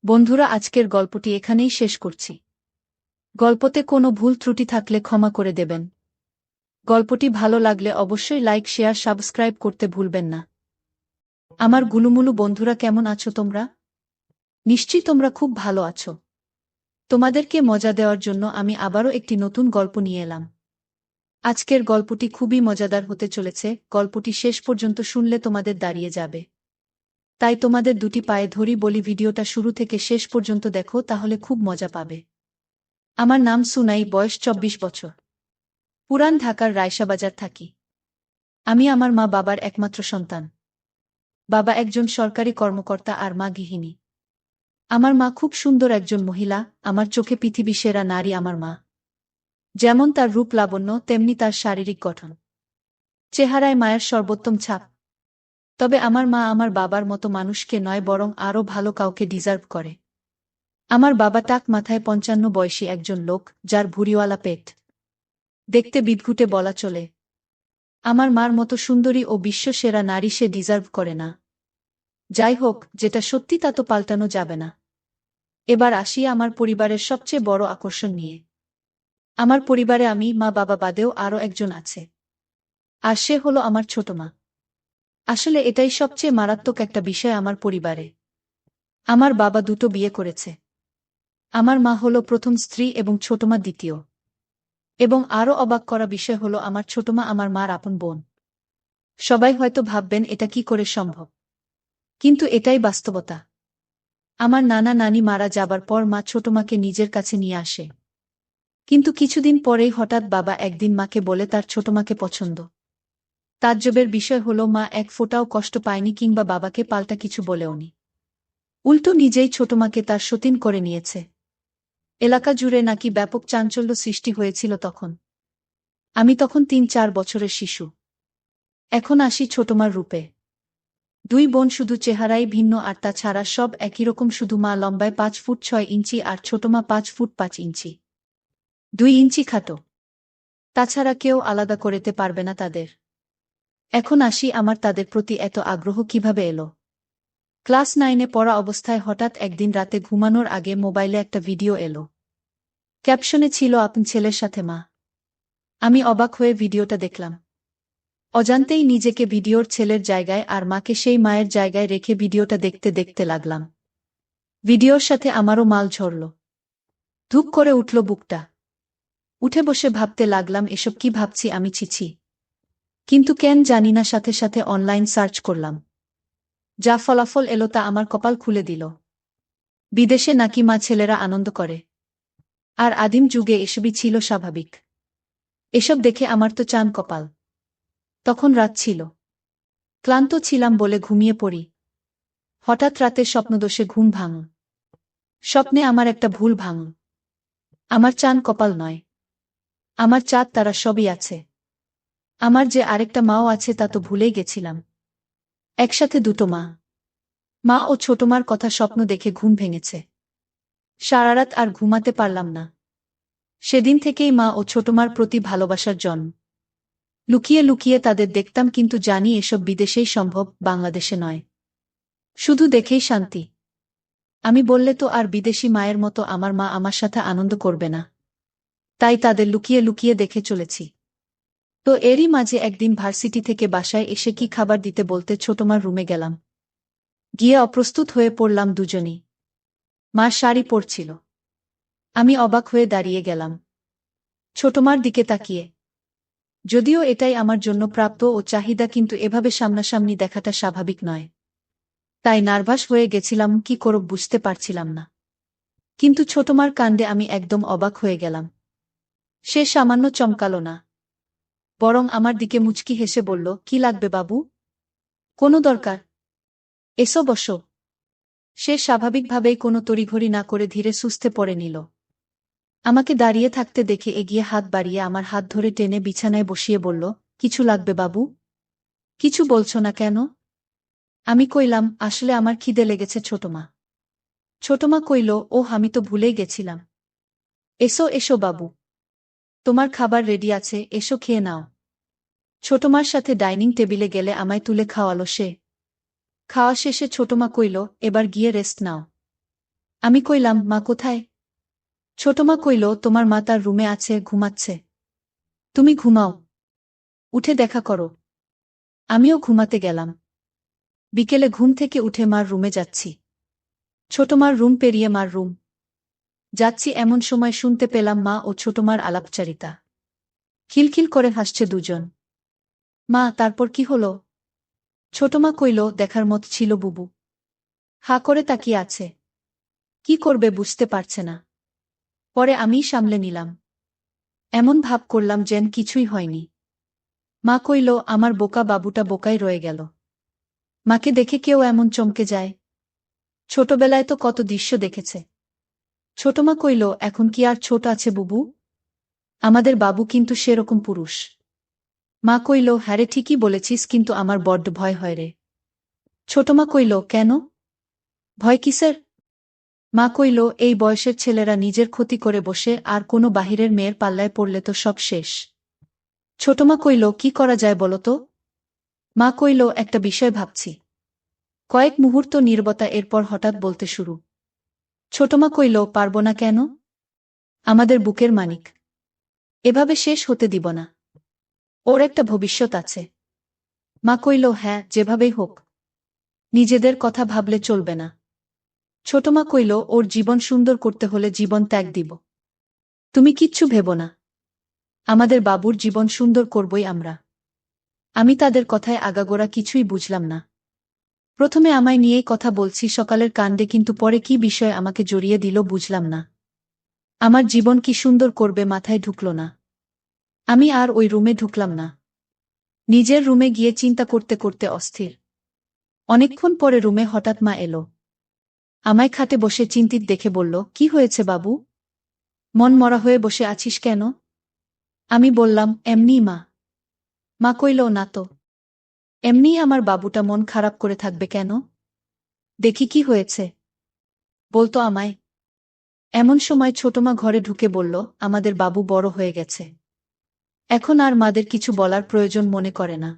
বন্ধুরা, আজকের গল্পটি এখানেই শেষ করছি। গল্পতে কোনো ভুল ত্রুটি থাকলে ক্ষমা করে দেবেন। গল্পটি ভালো লাগলে অবশ্যই লাইক, শেয়ার, সাবস্ক্রাইব করতে ভুলবেন না। আমার গুলুমুলু বন্ধুরা, কেমন আছো তোমরা? নিশ্চয়ই তোমরা খুব ভালো আছো। তোমাদেরকে মজা দেওয়ার জন্য আমি আবারও একটি নতুন গল্প নিয়ে এলাম। আজকের গল্পটি খুবই মজাদার হতে চলেছে। গল্পটি শেষ পর্যন্ত শুনলে তোমাদের দাঁড়িয়ে যাবে। তাই তোমাদের দুটি পায়ে ধরি বলি, ভিডিওটা শুরু থেকে শেষ পর্যন্ত দেখো, তাহলে খুব মজা পাবে। আমার নাম সুনাই, বয়স 24 বছর। পুরান ঢাকার রায়সাবাজার থাকি। আমি আমার মা বাবার একমাত্র সন্তান। বাবা একজন সরকারি কর্মকর্তা আর মা গৃহিণী। আমার মা খুব সুন্দর একজন মহিলা। আমার চোখে পৃথিবী সেরা নারী আমার মা। যেমন তার রূপ লাবণ্য, তেমনি তার শারীরিক গঠন। চেহারায় মায়ের সর্বোত্তম ছাপ। তবে আমার মা আমার বাবার মতো মানুষকে নয়, বরং আরও ভালো কাউকে ডিজার্ভ করে। আমার বাবা টাক মাথায় 55 বয়সী একজন লোক, যার ভুঁড়িওয়ালা পেট। দেখতে বিদঘুটে বলা চলে। আমার মার মতো সুন্দরী ও বিশ্ব সেরা নারী সে ডিজার্ভ করে না। যাই হোক, যেটা সত্যি তা তো পাল্টানো যাবে না। এবার আসি আমার পরিবারের সবচেয়ে বড় আকর্ষণ নিয়ে। আমার পরিবারে আমি, মা বাবা বাদেও আরও একজন আছে। আর সে হলো আমার ছোট মা। আসলে এটাই সবচেয়ে মারাত্মক একটা বিষয় আমার পরিবারে। আমার বাবা দুটো বিয়ে করেছে। আমার মা হলো প্রথম স্ত্রী এবং ছোট মা দ্বিতীয়। এবং আরও অবাক করা বিষয় হলো আমার ছোট মা আমার মার আপন বোন। সবাই হয়তো ভাববেন এটা কি করে সম্ভব, কিন্তু এটাই বাস্তবতা। আমার নানা নানি মারা যাবার পর মা ছোট মাকে নিজের কাছে নিয়ে আসে। কিন্তু কিছুদিন পরেই হঠাৎ বাবা একদিন মাকে বলে তার ছোট মাকে পছন্দ। তাজ্জবের বিষয় হলো মা এক ফোঁটাও কষ্ট পায়নি কিংবা বাবাকে পাল্টা কিছু বলেওনি। উল্টো নিজেই ছোট মাকে তার সতীন করে নিয়েছে। এলাকা জুড়ে নাকি ব্যাপক চাঞ্চল্য সৃষ্টি হয়েছিল তখন। আমি তখন 3-4 বছরের শিশু। এখন আসি ছোটমার রূপে। 2 বোন শুধু চেহারাই ভিন্ন, আর তাছাড়া সব একই রকম, শুধু মা লম্বায় 5 ফুট 6 ইঞ্চি আর ছোটমা 5 ফুট 5 ইঞ্চি। 2 ইঞ্চি খাটো। তাছাড়া কেউ আলাদা করতে পারবে না তাদের। এখন আসি আমার তাদের প্রতি এত আগ্রহ কিভাবে এলো। ক্লাস 9-এ পড়া অবস্থায় হঠাৎ একদিন রাতে ঘুমানোর আগে মোবাইলে একটা ভিডিও এলো। ক্যাপশনে ছিল আপন ছেলের সাথে মা। আমি অবাক হয়ে ভিডিওটা দেখলাম। অজান্তেই নিজেকে ভিডিওর ছেলের জায়গায় আর মাকে সেই মায়ের জায়গায় রেখে ভিডিওটা দেখতে দেখতে লাগলাম। ভিডিওর সাথে আমারও মাল ঝরল। ধুক করে উঠল বুকটা। উঠে বসে ভাবতে লাগলাম, এসব কি ভাবছি আমি, ছিছি। কিন্তু কেন জানি না সাথে সাথে অনলাইন সার্চ করলাম। যা ফলাফল এলো তা আমার কপাল খুলে দিল। বিদেশে নাকি মা ছেলেরা আনন্দ করে। আর আদিম যুগে এসবই ছিল স্বাভাবিক। এসব দেখে আমার তো চান কপাল। তখন রাত ছিল। ক্লান্ত ছিলাম বলে ঘুমিয়ে পড়ি। হঠাৎ রাতে স্বপ্নদোষে ঘুম ভাঙল। স্বপ্নে আমার একটা ভুল ভাঙল। আমার চান কপাল নয়। আমার চাঁদ তারা সবই আছে। আমার যে আরেকটা মাও আছে তা তো ভুলেই গেছিলাম। একসাথে দুটো মা। মা ও ছোটমার কথা স্বপ্ন দেখে ঘুম ভেঙেছে। সারারাত আর ঘুমাতে পারলাম না। সেদিন থেকেই মা ও ছোটমার প্রতি ভালোবাসার জন্ম। লুকিয়ে লুকিয়ে তাদের দেখতাম, কিন্তু জানি এসব বিদেশেই সম্ভব, বাংলাদেশে নয়। শুধু দেখেই শান্তি। আমি বললে তো আর বিদেশি মায়ের মতো আমার মা আমার সাথে আনন্দ করবে না। তাই তাদের লুকিয়ে লুকিয়ে দেখে চলেছি। তো এরই মাঝে একদিন ভার্সিটি থেকে বাসায় এসে কি খাবার দিতে বলতে ছোটমার রুমে গেলাম। গিয়ে অপ্রস্তুত হয়ে পড়লাম দুজনই। মা শাড়ি পরছিল। আমি অবাক হয়ে দাঁড়িয়ে গেলাম ছোটমার দিকে তাকিয়ে। যদিও এটাই আমার জন্য প্রাপ্য ও চাহিদা, কিন্তু এভাবে সামনাসামনি দেখাটা স্বাভাবিক নয়। তাই নার্ভাস হয়ে গেছিলাম, কি করব বুঝতে পারছিলাম না। কিন্তু ছোটমার কাণ্ডে আমি একদম অবাক হয়ে গেলাম। সে সামান্য চমকালো না, বরং আমার দিকে মুচকি হেসে বলল, কি লাগবে বাবু? কোনো দরকার? এসো বসো। সে স্বাভাবিকভাবেই কোনো তড়িঘড়ি না করে ধীরে সুস্থে পড়ে নিল। আমাকে দাঁড়িয়ে থাকতে দেখে এগিয়ে হাত বাড়িয়ে আমার হাত ধরে টেনে বিছানায় বসিয়ে বলল, কিছু লাগবে বাবু? কিছু বলছো না কেন? আমি কইলাম, আসলে আমার খিদে লেগেছে ছোটমা। ছোটমা কইল, ওহ আমি তো ভুলেই গেছিলাম। এসো এসো বাবু, তোমার খাবার রেডি আছে, এসো খেয়ে নাও। ছোটমার সাথে ডাইনিং টেবিলে গেলে আমায় তুলে খাওয়ালো সে। খাওয়া শেষে ছোটমা কইল, এবার গিয়ে রেস্ট নাও। আমি কইলাম, মা কোথায়? ছোটমা কইল, তোমার মা তার রুমে আছে, ঘুমাচ্ছে। তুমি ঘুমাও, উঠে দেখা করো। আমিও ঘুমাতে গেলাম। বিকেলে ঘুম থেকে উঠে মার রুমে যাচ্ছি। ছোটমার রুম পেরিয়ে মার রুম যাচ্ছি, এমন সময় শুনতে পেলাম মা ও ছোটমার আলাপচারিতা। খিলখিল করে হাসছে দুজন। মা, তারপর কি হলো? ছোটমা কইল, দেখার মত ছিল বুবু। হা করে তাকিয়ে আছে, কি করবে বুঝতে পারছে না। পরে আমিই সামলে নিলাম, এমন ভাব করলাম যেন কিছুই হয়নি। মা কইল, আমার বোকা বাবুটা বোকাই রয়ে গেল। মাকে দেখে কেউ এমন চমকে যায়? ছোটবেলায় তো কত দৃশ্য দেখেছে। ছোটমা কইল, এখন কি আর ছোট আছে বুবু? আমাদের বাবু কিন্তু সেরকম পুরুষ। মা কইল, হ্যারে ঠিকই বলেছিস, কিন্তু আমার বড্ড ভয় হয় রে। ছোটমা কইল, কেন? ভয় কিসের? মা কইল, এই বয়সের ছেলেরা নিজের ক্ষতি করে বসে, আর কোনো বাহিরের মেয়ের পাল্লায় পড়লে তো সব শেষ। ছোটমা কইল, কি করা যায় বলো তো? মা কইল, একটা বিষয় ভাবছি। কয়েক মুহূর্ত নীরবতা, এরপর হঠাৎ বলতে শুরু। ছোটমা কইল, পারব না কেন? আমাদের বুকের মানিক এভাবে শেষ হতে দিব না। ওর একটা ভবিষ্যৎ আছে। মা কইল, হ্যাঁ, যেভাবেই হোক। নিজেদের কথা ভাবলে চলবে না। ছোটমা কইল, ওর জীবন সুন্দর করতে হলে জীবন ত্যাগ দিব। তুমি কিচ্ছু ভেবো না, আমাদের বাবুর জীবন সুন্দর করবই আমরা। আমি তাদের কথায় আগাগোড়া কিছুই বুঝলাম না। প্রথমে আমায় নিয়েই কথা বলছি সকালের কাণ্ডে, কিন্তু পরে কি বিষয়ে আমাকে জড়িয়ে দিল বুঝলাম না। আমার জীবন কি সুন্দর করবে মাথায় ঢুকল না। আমি আর ওই রুমে ঢুকলাম না। নিজের রুমে গিয়ে চিন্তা করতে করতে অস্থির। অনেকক্ষণ পরে রুমে হঠাৎ মা এলো। আমায় খাটে বসে চিন্তিত দেখে বলল, কি হয়েছে বাবু? মন মরা হয়ে বসে আছিস কেন? আমি বললাম, এমনিই মা। মা কইল, না তো। এমনিই আমার বাবুটা মন খারাপ করে থাকবে কেন? দেখি কি হয়েছে, বলতো আমায়। এমন সময় ছোটমা ঘরে ঢুকে বলল, আমাদের বাবু বড় হয়ে গেছে। এখন আর মাদের কিছু বলার প্রয়োজন মনে করে না।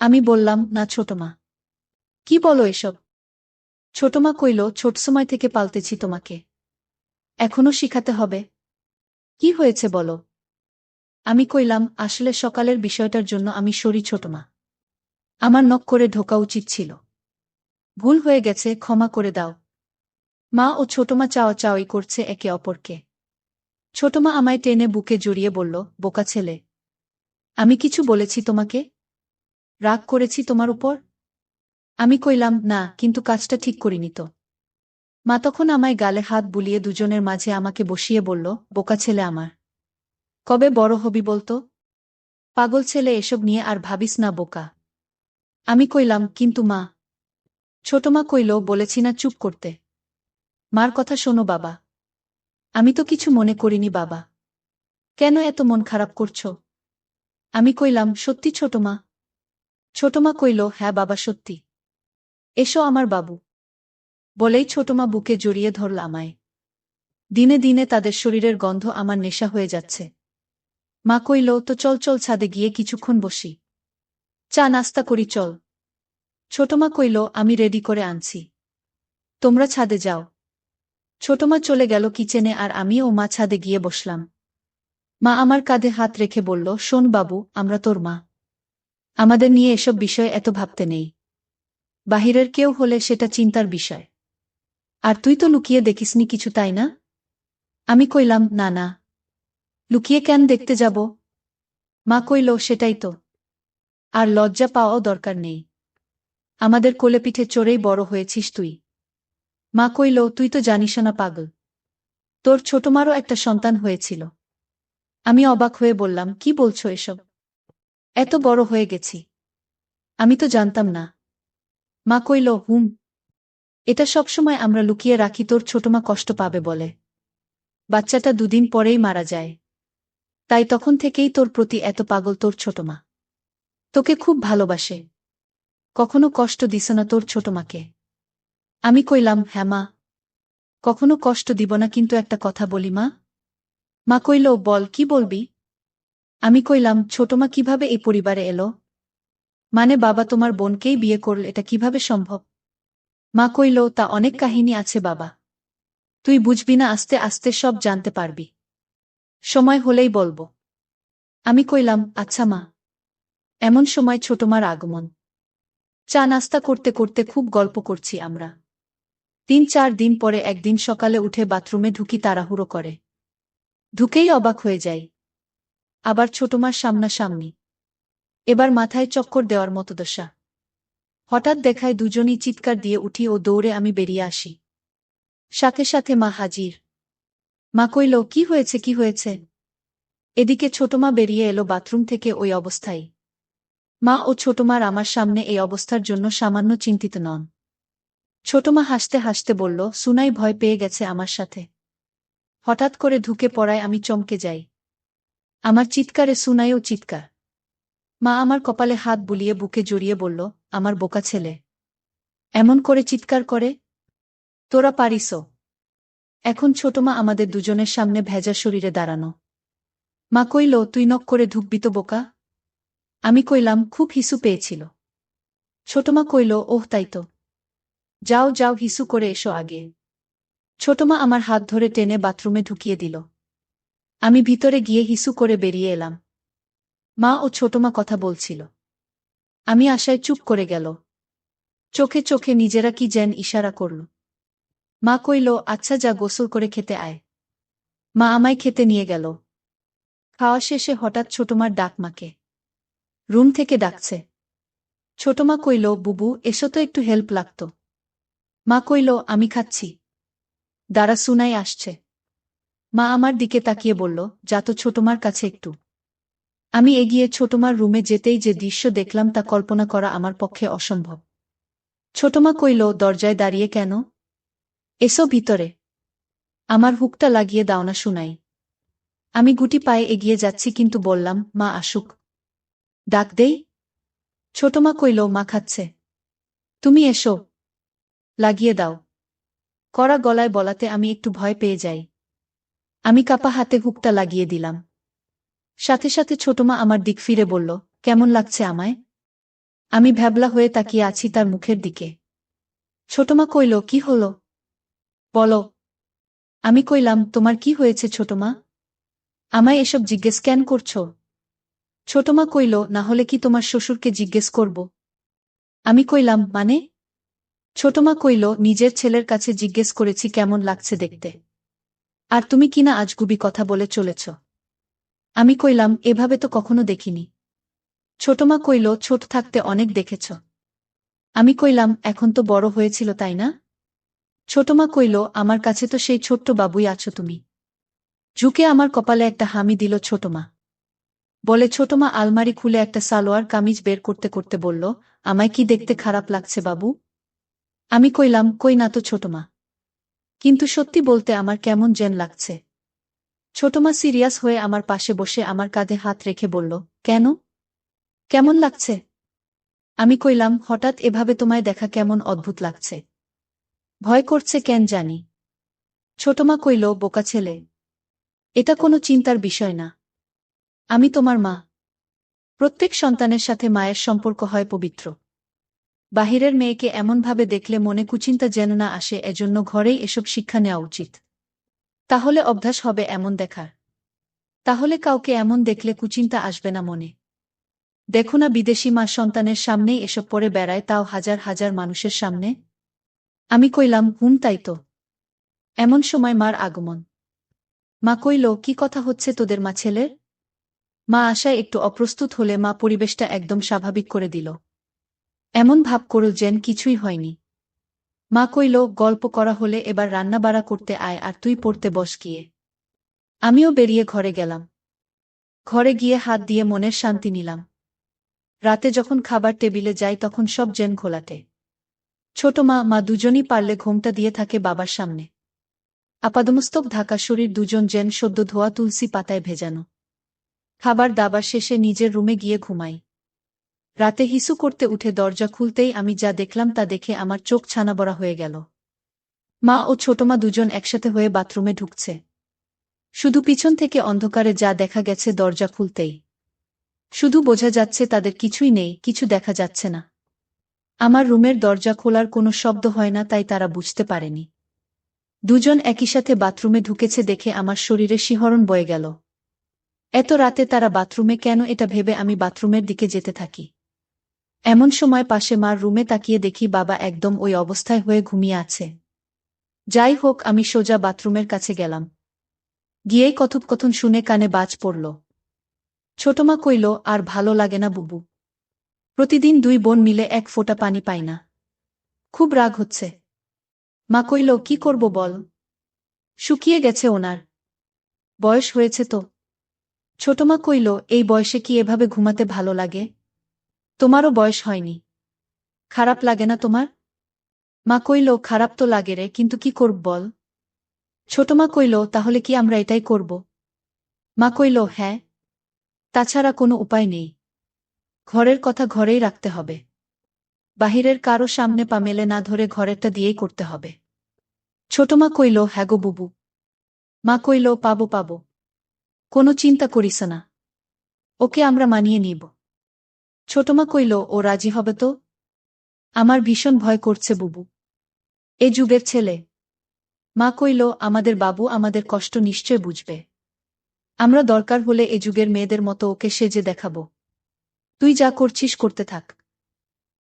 আমি বললাম, না ছোটমা। কি বলো এসব? ছোটমা কইল, ছোট সময় থেকে পালতেছি তোমাকে, এখনো শিখাতে হবে। কি হয়েছে বলো? আমি কইলাম, আসলে সকালের বিষয়টার জন্য আমি সরি ছোটমা। আমার নক করে ঢোকা উচিত ছিল। ভুল হয়ে গেছে, ক্ষমা করে দাও। মা ও ছোটমা চাওয়াচাওয়ি করছে একে অপরকে। ছোটমা আমায় টেনে বুকে জড়িয়ে বলল, বোকা ছেলে। আমি কিছু বলেছি তোমাকে? রাগ করেছি তোমার উপর? আমি কইলাম, না, কিন্তু কাজটা ঠিক করিনি তো। মা তখন আমায় গালে হাত বুলিয়ে দুজনের মাঝে আমাকে বসিয়ে বলল, বোকা ছেলে আমার। কবে বড় হবি বলতো? পাগল ছেলে, এসব নিয়ে আর ভাবিস না বোকা। আমি কইলাম, কিন্তু মা। ছোটমা কইল, বলেছি না চুপ করতে। মার কথা শোনো বাবা। আমি তো কিছু মনে করিনি বাবা। কেন এত মন খারাপ করছো? আমি কইলাম, সত্যি ছোটমা। ছোটমা কইল, হ্যাঁ বাবা সত্যি। এসো আমার বাবু। বলেই ছোটমা বুকে জড়িয়ে ধরল আমায়। দিনে দিনে তাদের শরীরের গন্ধ আমার নেশা হয়ে যাচ্ছে। মা কইল, তো চল চল ছাদে গিয়ে কিছুক্ষণ বসি। চা নাস্তা করি চল। ছোটমা কইল, আমি রেডি করে আনছি। তোমরা ছাদে যাও। ছোটমা চলে গেল কিচেনে, আর আমি ও মা ছাদে গিয়ে বসলাম। মা আমার কাঁধে হাত রেখে বলল, শোন বাবু, আমরা তোর মা। আমাদের নিয়ে এসব বিষয় এত ভাবতে নেই। বাহিরের কেউ হলে সেটা চিন্তার বিষয়। আর তুই তো লুকিয়ে দেখিসনি কিছু, তাই না? আমি কইলাম, না না। লুকিয়ে কেন দেখতে যাব? মা কইল, সেটাই তো। আর লজ্জা পাওয়াও দরকার নেই। আমাদের কোলেপিঠে চড়েই বড় হয়েছিস তুই। মা কইল, তুই তো জানিস না পাগল। তোর ছোটমারও একটা সন্তান হয়েছিল। আমি অবাক হয়ে বললাম, কি বলছো এসব? এত বড় হয়ে গেছি। আমি তো জানতাম না। মা কইল, হুম। এটা সবসময় আমরা লুকিয়ে রাখি, তোর ছোটমা কষ্ট পাবে বলে। বাচ্চাটা দুদিন পরেই মারা যায়। তাই তখন থেকেই তোর প্রতি এত পাগল তোর ছোটমা। তোকে খুব ভালোবাসে। কখনো কষ্ট দিস না তোর ছোটমাকে। আমি কইলাম, হ্যাঁ মা। কখনো কষ্ট দিব না, কিন্তু একটা কথা বলি মা। মা কইল, বল, কি বলবি? আমি কইলাম, ছোটমা কিভাবে এই পরিবারে এলো? মানে বাবা তোমার বোনকেই বিয়ে করল, এটা কিভাবে সম্ভব? মা কইল, তা অনেক কাহিনী আছে বাবা। তুই বুঝবি না, আস্তে আস্তে সব জানতে পারবি। সময় হলেই বলবো। আমি কইলাম, আচ্ছা মা। এমন সময় ছোটমার আগমন। চা নাস্তা করতে করতে খুব গল্প করছি আমরা। ৩-৪ দিন পরে একদিন সকালে উঠে বাথরুমে ঢুকি তাড়াহুড়ো করে। ঢুকেই অবাক হয়ে যাই। আবার ছোটমার সামনাসামনি। এবার মাথায় চক্কর দেওয়ার মতো দশা। হঠাৎ দেখায় দুজনই চিৎকার দিয়ে উঠি ও দৌড়ে আমি বেরিয়ে আসি। সাথে সাথে মা হাজির। মা কইল, কি হয়েছে, কি হয়েছে? এদিকে ছোটমা বেরিয়ে এলো বাথরুম থেকে ওই অবস্থায়। মা ও ছোটমার আমার সামনে এই অবস্থার জন্য সামান্য চিন্তিত নন। ছোটমা হাসতে হাসতে বলল, সুনাই ভয় পেয়ে গেছে আমার সাথে। হঠাৎ করে ঢুকে পড়ায় আমি চমকে যাই। আমার চিৎকারে সুনাইও চিৎকার। মা আমার কপালে হাত বুলিয়ে বুকে জড়িয়ে বলল, আমার বোকা ছেলে। এমন করে চিৎকার করে? তোরা পারিসও। এখন ছোটমা আমাদের দুজনের সামনে ভেজা শরীরে দাঁড়ানো। মা কইল, তুই নক করে ঢুকবি তো বোকা। আমি কইলাম, খুব হিসু পেয়েছিল। ছোটমা কইল, ওহ তাই তো। যাও যাও, হিসু করে এসো আগে। ছোটমা আমার হাত ধরে টেনে বাথরুমে ঢুকিয়ে দিল। আমি ভিতরে গিয়ে হিসু করে বেরিয়ে এলাম। মা ও ছোটমা কথা বলছিল। আমি আশায় চুপ করে গেল। চোখে চোখে নিজেরা কি যেন ইশারা করল। মা কইল, আচ্ছা যা, গোসল করে খেতে আয়। মা আমায় খেতে নিয়ে গেল। খাওয়া শেষে হঠাৎ ছোটমার ডাক মাকে। রুম থেকে ডাকছে। ছোটমা কইল, বুবু এসো তো, একটু হেল্প লাগত। মা কইল, আমি খাচ্ছি। দাঁড়া, সুনাই আসছে। মা আমার দিকে তাকিয়ে বলল, যা তো ছোটমার কাছে একটু। আমি এগিয়ে ছোটমার রুমে যেতেই যে দৃশ্য দেখলাম তা কল্পনা করা আমার পক্ষে অসম্ভব। ছোটমা কইল, দরজায় দাঁড়িয়ে কেন? এসো ভিতরে। আমার হুকটা লাগিয়ে দাও না সুনাই। আমি গুটি পায়ে এগিয়ে যাচ্ছি, কিন্তু বললাম, মা আসুক। ডাক দেই? ছোটমা কইল, মা খাচ্ছে। তুমি এসো। লাগিয়ে দাও। কড়া গলায় বলাতে আমি একটু ভয় পেয়ে যাই। আমি কাপা হাতে হুকটা লাগিয়ে দিলাম। সাথে সাথে ছোটমা আমার দিক ফিরে বলল, কেমন লাগছে আমায়? আমি ভ্যাবলা হয়ে তাকিয়ে আছি তার মুখের দিকে। ছোটমা কইল, কি হলো? বলো। আমি কইলাম, তোমার কি হয়েছে ছোটমা? আমায় এসব জিজ্ঞেস কেন করছো? ছোটমা কইল, না হলে কি তোমার শ্বশুরকে জিজ্ঞেস করব? আমি কইলাম, মানে? ছোটমা কইল, নিজের ছেলের কাছে জিজ্ঞেস করেছি কেমন লাগছে দেখতে। আর তুমি কিনা আজগুবি কথা বলে চলেছ। আমি কইলাম, এভাবে তো কখনো দেখিনি। ছোটমা কইল, ছোট থাকতে অনেক দেখেছ। আমি কইলাম, এখন তো বড় হয়েছিল তাই না? ছোটমা কইল, আমার কাছে তো সেই ছোট্ট বাবুই আছো তুমি। ঝুঁকে আমার কপালে একটা হামি দিল ছোটমা। বলে ছোটমা আলমারি খুলে একটা সালোয়ার কামিজ বের করতে করতে বলল, আমায় কি দেখতে খারাপ লাগছে বাবু? আমি কইলাম, কই না তো ছোটমা। কিন্তু সত্যি বলতে আমার কেমন যেন লাগছে। ছোটমা সিরিয়াস হয়ে আমার পাশে বসে আমার কাঁধে হাত রেখে বলল, কেন? কেমন লাগছে? আমি কইলাম, হঠাৎ এভাবে তোমায় দেখা কেমন অদ্ভুত লাগছে। ভয় করছে কেন জানি। ছোটমা কইল, বোকা ছেলে। এটা কোনো চিন্তার বিষয় না। আমি তোমার মা। প্রত্যেক সন্তানের সাথে মায়ের সম্পর্ক হয় পবিত্র। বাহিরের মেয়েকে এমনভাবে দেখলে মনে কুচিন্তা যেন না আসে, এজন্য ঘরেই এসব শিক্ষা নেওয়া উচিত। তাহলে অভ্যাস হবে এমন দেখার। তাহলে কাউকে এমন দেখলে কুচিন্তা আসবে না মনে। দেখো না, বিদেশি মা সন্তানের সামনেই এসব পরে বেড়ায়, তাও হাজার হাজার মানুষের সামনে। আমি কইলাম, হুম তাই তো। এমন সময় মার আগমন। মা কইল, কি কথা হচ্ছে তোদের মা ছেলের? মা আশায় একটু অপ্রস্তুত হলে মা পরিবেশটা একদম স্বাভাবিক করে দিল। এমন ভাব করল যেন কিছুই হয়নি। মা কইল, গল্প করা হলে এবার রান্নাবাড়া করতে আয় আর তুই পড়তে বস গিয়ে। আমিও বেরিয়ে ঘরে গেলাম। ঘরে গিয়ে হাত দিয়ে মনের শান্তি নিলাম। রাতে যখন খাবার টেবিলে যাই তখন সব যেন ঘোলাটে। ছোট মা দুজনই পারলে ঘোমটা দিয়ে থাকে বাবার সামনে। আপাদমস্তক ঢাকা শরীর দুজন যেন সদ্য ধোয়া তুলসী পাতায় ভেজানো। খাবার দাবার শেষে নিজের রুমে গিয়ে ঘুমাই। রাতে হিসু করতে উঠে দরজা খুলতেই আমি যা দেখলাম তা দেখে আমার চোখ ছানাবড়া হয়ে গেল। মা ও ছোটমা দুজন একসাথে হয়ে বাথরুমে ঢুকছে। শুধু পিছন থেকে অন্ধকারে যা দেখা গেছে দরজা খুলতেই। শুধু বোঝা যাচ্ছে তাদের কিছুই নেই, কিছু দেখা যাচ্ছে না। আমার রুমের দরজা খোলার কোনো শব্দ হয় না, তাই তারা বুঝতে পারেনি। দুজন একই সাথে বাথরুমে ঢুকেছে দেখে আমার শরীরে শিহরণ বয়ে গেল। এত রাতে তারা বাথরুমে কেন, এটা ভেবে আমি বাথরুমের দিকে যেতে থাকি। এমন সময় পাশে মার রুমে তাকিয়ে দেখি বাবা একদম ওই অবস্থায় হয়ে ঘুমিয়ে আছে। যাই হোক, আমি সোজা বাথরুমের কাছে গেলাম। গিয়েই কথোপকথন শুনে কানে বাজ পড়ল। ছোটমা কইল, আর ভালো লাগে না বুবু। প্রতিদিন দুই বোন মিলে এক ফোঁটা পানি পাই না। খুব রাগ হচ্ছে। মা কইল, কি করব বল? শুকিয়ে গেছে ওনার। বয়স হয়েছে তো। ছোটমা কইল, এই বয়সে কি এভাবে ঘুমাতে ভালো লাগে? তোমারও বয়স হয়নি। খারাপ লাগে না তোমার? মা কইল, খারাপ তো লাগে রে, কিন্তু কি করব বল? ছোটমা কইল, তাহলে কি আমরা এটাই করব? মা কইল, হ্যাঁ। তাছাড়া কোনো উপায় নেই। ঘরের কথা ঘরেই রাখতে হবে। বাহিরের কারো সামনে পা মেলে না ধরে ঘরেরটা দিয়েই করতে হবে। ছোটমা কইল, হ্যাঁ গো বুবু। মা কইল, পাবো পাবো। কোনো চিন্তা করিস না। ওকে আমরা মানিয়ে নিব। ছোটমা কইল, ও রাজি হবে তো? আমার ভীষণ ভয় করছে বুবু। এ যুগের ছেলে। মা কইল, আমাদের বাবু আমাদের কষ্ট নিশ্চয় বুঝবে। আমরা দরকার হলে এ যুগের মেয়েদের মতো ওকে সেজে দেখাবো। তুই যা করছিস করতে থাক।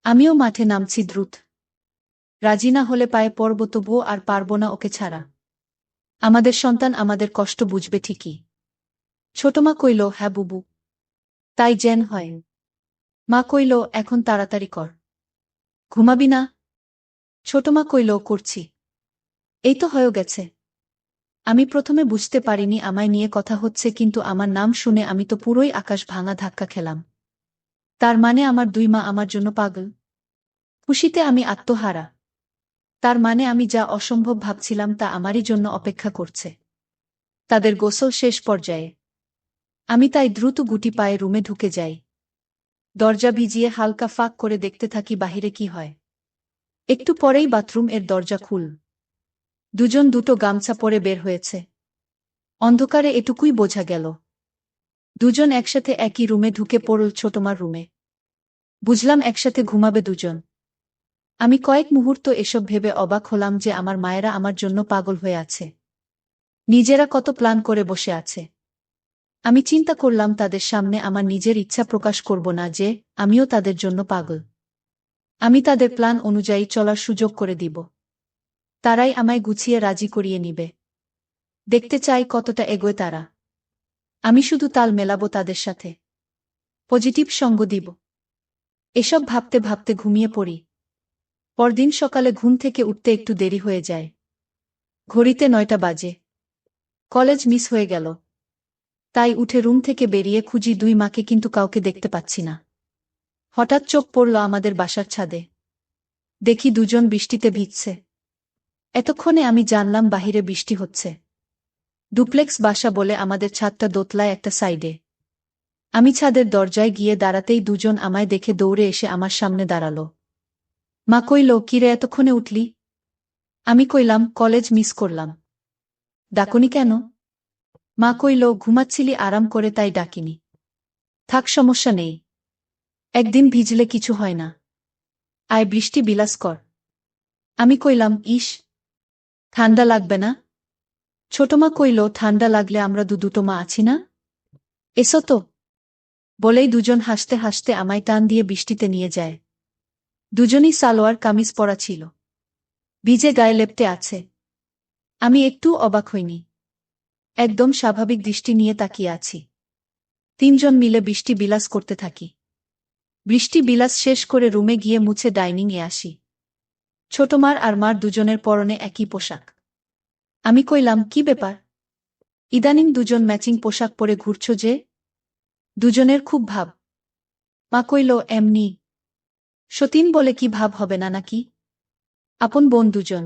আমিও মাঠে নামছি দ্রুত। রাজি না হলে পায়ে পড়ব, তবুও আর পারব না ওকে ছাড়া। আমাদের সন্তান আমাদের কষ্ট বুঝবে ঠিকই। ছোটমা কইল, হ্যাঁ বুবু। তাই যেন হয়। মা কইল, এখন তাড়াতাড়ি কর। ঘুমাবি না? ছোটমা কইল, করছি। এই তো হয়ে গেছে। আমি প্রথমে বুঝতে পারিনি আমায় নিয়ে কথা হচ্ছে, কিন্তু আমার নাম শুনে আমি তো পুরোই আকাশ ভাঙা ধাক্কা খেলাম। তার মানে আমার দুই মা আমার জন্য পাগল। খুশিতে আমি আত্মহারা। তার মানে আমি যা অসম্ভব ভাবছিলাম তা আমারই জন্য অপেক্ষা করছে। তাদের গোসল শেষ পর্যায়ে। আমি তাই দ্রুত গুটি পায়ে রুমে ঢুকে যাই। দরজা ভিজিয়ে হালকা ফাঁক করে দেখতে থাকি বাহিরে কি হয়। একটু পরেই বাথরুম এর দরজা খুল। দুজন দুটো গামছা পরে বের হয়েছে। অন্ধকারে এটুকুই বোঝা গেল। দুজন একসাথে একই রুমে ঢুকে পড়ল, ছোটমার রুমে। বুঝলাম একসাথে ঘুমাবে দুজন। আমি কয়েক মুহূর্ত এসব ভেবে অবাক হলাম যে আমার মায়েরা আমার জন্য পাগল হয়ে আছে। নিজেরা কত প্ল্যান করে বসে আছে। আমি চিন্তা করলাম তাদের সামনে আমার নিজের ইচ্ছা প্রকাশ করব না, যে আমিও তাদের জন্য পাগল। আমি তাদের প্ল্যান অনুযায়ী চলার সুযোগ করে দিব। তারাই আমায় গুছিয়ে রাজি করিয়ে নিবে। দেখতে চাই কতটা এগোয় তারা। আমি শুধু তাল মেলাবো তাদের সাথে। পজিটিভ সঙ্গ দিব। এসব ভাবতে ভাবতে ঘুমিয়ে পড়ি। পরদিন সকালে ঘুম থেকে উঠতে একটু দেরি হয়ে যায়। ঘড়িতে 9টা বাজে। কলেজ মিস হয়ে গেল। তাই উঠে রুম থেকে বেরিয়ে খুঁজি দুই মাকে, কিন্তু কাউকে দেখতে পাচ্ছি না। হঠাৎ চোখ পড়ল আমাদের বাসার ছাদে। দেখি দুজন বৃষ্টিতে ভিজছে। এতক্ষণে আমি জানলাম বাহিরে বৃষ্টি হচ্ছে। ডুপ্লেক্স বাসা বলে আমাদের ছাদটা দোতলায় একটা সাইডে। আমি ছাদের দরজায় গিয়ে দাঁড়াতেই দুজন আমায় দেখে দৌড়ে এসে আমার সামনে দাঁড়ালো। মা কইল, কিরে এতক্ষণে উঠলি? আমি কইলাম, কলেজ মিস করলাম। ডাকুনি কেন? মা কইল, ঘুমাচ্ছিলি আরাম করে তাই ডাকিনি। থাক, সমস্যা নেই। একদিন ভিজলে কিছু হয় না। আয় বৃষ্টি বিলাস কর। আমি কইলাম, ইস, ঠান্ডা লাগবে না? ছোটমা কইল, ঠান্ডা লাগলে আমরা দুটো মা আছি না? এসো তো। বলেই দুজন হাসতে হাসতে আমায় টান দিয়ে বৃষ্টিতে নিয়ে যায়। দুজনই সালোয়ার কামিজ পরা ছিল। ভিজে গায়ে লেপ্টে আছে। আমি একটু অবাক হইনি। একদম স্বাভাবিক দৃষ্টি নিয়ে তাকিয়ে আছি। তিনজন মিলে বৃষ্টি বিলাস করতে থাকি। বৃষ্টি বিলাস শেষ করে রুমে গিয়ে মুছে ডাইনিংয়ে আসি। ছোট মার আর মার দুজনের পরনে একই পোশাক। আমি কইলাম, কি ব্যাপার? ইদানিং দুজন ম্যাচিং পোশাক পরে ঘুরছ যে? দুজনের খুব ভাব। মা কইল, এমনি। সতীন বলে, কি ভাব হবে না নাকি? আপন বোন দুজন।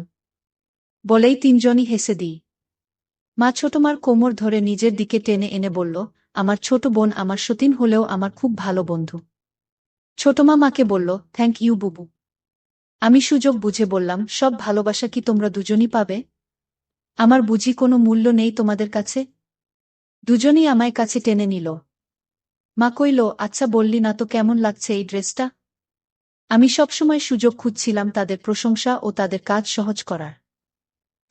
বলেই তিনজনই হেসে দিই। মা ছোট মার কোমর ধরে নিজের দিকে টেনে এনে বলল, আমার ছোট বোন আমার সতীন হলেও আমার খুব ভালো বন্ধু। ছোট মা মাকে বলল, থ্যাংক ইউ বুবু। আমি সুযোগ বুঝে বললাম, সব ভালোবাসা কি তোমরা দুজনই পাবে? আমার বুঝি কোনো মূল্য নেই তোমাদের কাছে? দুজনই আমায় কাছে টেনে নিল। মা কইল, আচ্ছা বললি না তো কেমন লাগছে এই ড্রেসটা? আমি সবসময় সুযোগ খুঁজছিলাম তাদের প্রশংসা ও তাদের কাজ সহজ করার।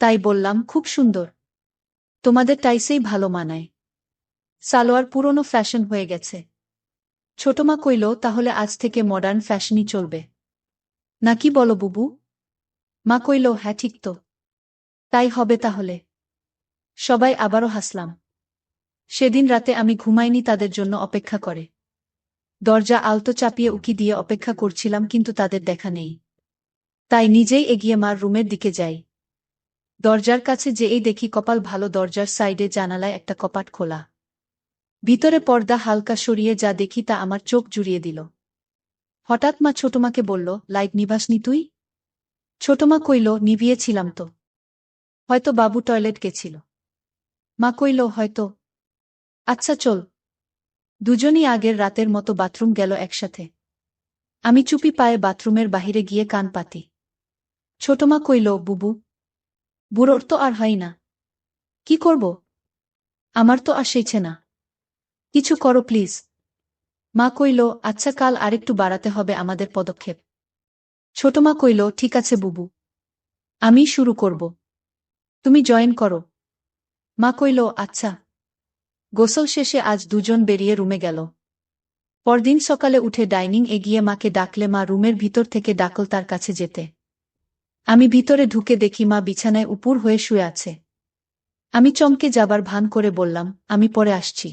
তাই বললাম, খুব সুন্দর। তোমাদের টাইসেই ভালো মানায়। সালোয়ার পুরনো ফ্যাশন হয়ে গেছে। ছোট মা কইল, তাহলে আজ থেকে মডার্ন ফ্যাশনই চলবে নাকি বলো বুবু? মা কইল, হ্যাঁ ঠিক তো। তাই হবে তাহলে। সবাই আবারও হাসলাম। সেদিন রাতে আমি ঘুমাইনি তাদের জন্য অপেক্ষা করে। দরজা আলতো চাপিয়ে উকি দিয়ে অপেক্ষা করছিলাম, কিন্তু তাদের দেখা নেই। তাই নিজেই এগিয়ে মার রুমের দিকে যাই। দরজার কাছে যেই দেখি কপাল ভালো, দরজার সাইডে জানালায় একটা কপাট খোলা। ভিতরে পর্দা হালকা সরিয়ে যা দেখি তা আমার চোখ জুড়িয়ে দিল। হঠাৎ মা ছোটমাকে বলল, লাইট নিভাসনি তুই? ছোটমা কইল, নিভিয়েছিলাম তো। হয়তো বাবু টয়লেট গেছিল। মা কইল, হয়তো। আচ্ছা চল। দুজনই আগের রাতের মতো বাথরুম গেল একসাথে। আমি চুপি পায়ে বাথরুমের বাহিরে গিয়ে কান পাতি। ছোটমা কইল, বুবু, বুড়োর তো আর হয় না। কি করব? আমার তো আর সইছে না। কিছু করো প্লিজ। মা কইল, আচ্ছা কাল আরেকটু বাড়াতে হবে আমাদের পদক্ষেপ। ছোটমা কইল, ঠিক আছে বুবু। আমি শুরু করব। তুমি জয়েন করো। মা কইল, আচ্ছা। গোসল শেষে আজ দুজন বেরিয়ে রুমে গেল। পরদিন সকালে উঠে ডাইনিং এগিয়ে মাকে ডাকলে মা রুমের ভিতর থেকে ডাকল তার কাছে যেতে। আমি ভিতরে ঢুকে দেখি মা বিছানায় উপুর হয়ে শুয়ে আছে। আমি চমকে যাবার ভান করে বললাম, আমি পরে আসছি।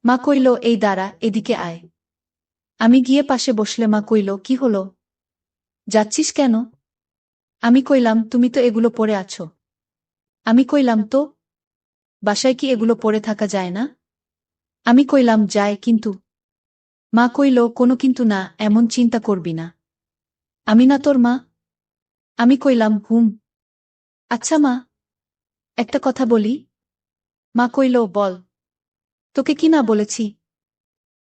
মা কইল, এই দাঁড়া, এদিকে আয়। আমি গিয়ে পাশে বসলে মা কইল, কি হলো? যাচ্ছিস কেন? আমি কইলাম, তুমি তো এগুলো পরে আছো। আমি কইলাম, তো বাসায় কি এগুলো পরে থাকা যায় না? আমি কইলাম, যায়, কিন্তু। মা কইল, কোনো কিন্তু না, এমন চিন্তা করবি না। আমি না তোর মা? আমি কইলাম, হুম। আচ্ছা মা, একটা কথা বলি। মা কইল, বল। তোকে কি না বলেছি?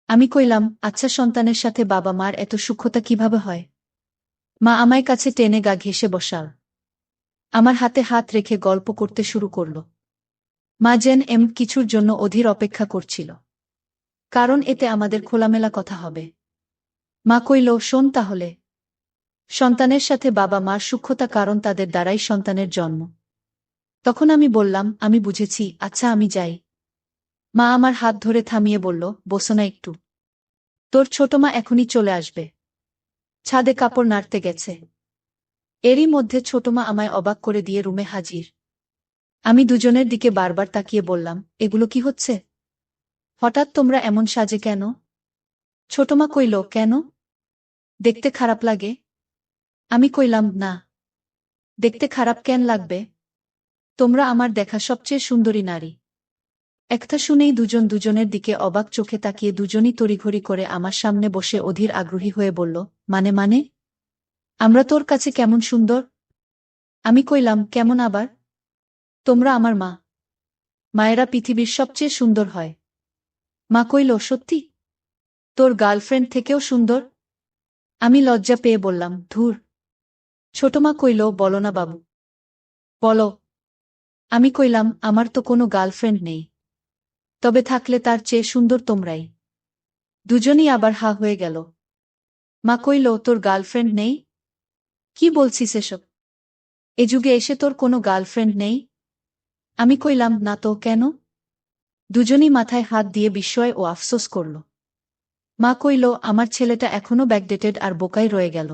আমি কইলাম, আচ্ছা সন্তানের সাথে বাবা মার এত সূক্ষ্মতা কিভাবে হয়? মা আমায় কাছে টেনে গা ঘেঁষে বসাল। আমার হাতে হাত রেখে গল্প করতে শুরু করল। মা যেন কিছুর জন্য অধীর অপেক্ষা করছিল। কারণ এতে আমাদের খোলামেলা কথা হবে। মা কইল, শোন তাহলে। সন্তানের সাথে বাবা মার সূক্ষ্মতা, কারণ তাদের দ্বারাই সন্তানের জন্ম। তখন আমি বললাম, আমি বুঝেছি, আচ্ছা আমি যাই। মা আমার হাত ধরে থামিয়ে বলল, বসো না একটু। তোর ছোট মা এখনই চলে আসবে। ছাদে কাপড় নাড়তে গেছে। এরই মধ্যে ছোট মা আমায় অবাক করে দিয়ে রুমে হাজির। আমি দুজনের দিকে বারবার তাকিয়ে বললাম, এগুলো কি হচ্ছে? হঠাৎ তোমরা এমন সাজে কেন? ছোট মা কইল, কেন? দেখতে খারাপ লাগে? আমি কইলাম, না। দেখতে খারাপ কেন লাগবে? তোমরা আমার দেখা সবচেয়ে সুন্দরী নারী। একটা শুনেই দুজন দুজনের দিকে অবাক চোখে তাকিয়ে দুজনই তড়িঘড়ি করে আমার সামনে বসে অধীর আগ্রহী হয়ে বলল, মানে? আমরা তোর কাছে কেমন সুন্দর? আমি কইলাম, কেমন আবার? তোমরা আমার মা। মায়েরা পৃথিবীর সবচেয়ে সুন্দর হয়। মা কইল, সত্যি? তোর গার্লফ্রেন্ড থেকেও সুন্দর? আমি লজ্জা পেয়ে বললাম, ধুর। ছোট মা কইল, বলো না বাবু। বলো। আমি কইলাম, আমার তো কোনো গার্লফ্রেন্ড নেই। তবে থাকলে তার চেয়ে সুন্দর তোমরাই। দুজনই আবার হা হয়ে গেল। মা কইল, তোর গার্লফ্রেন্ড নেই? কি বলছিস এসব? এ যুগে এসে তোর কোনো গার্লফ্রেন্ড নেই? আমি কইলাম, না তো, কেন? দুজনই মাথায় হাত দিয়ে বিস্ময় ও আফসোস করল। মা কইল, আমার ছেলেটা এখনো ব্যাকডেটেড আর বোকাই রয়ে গেল।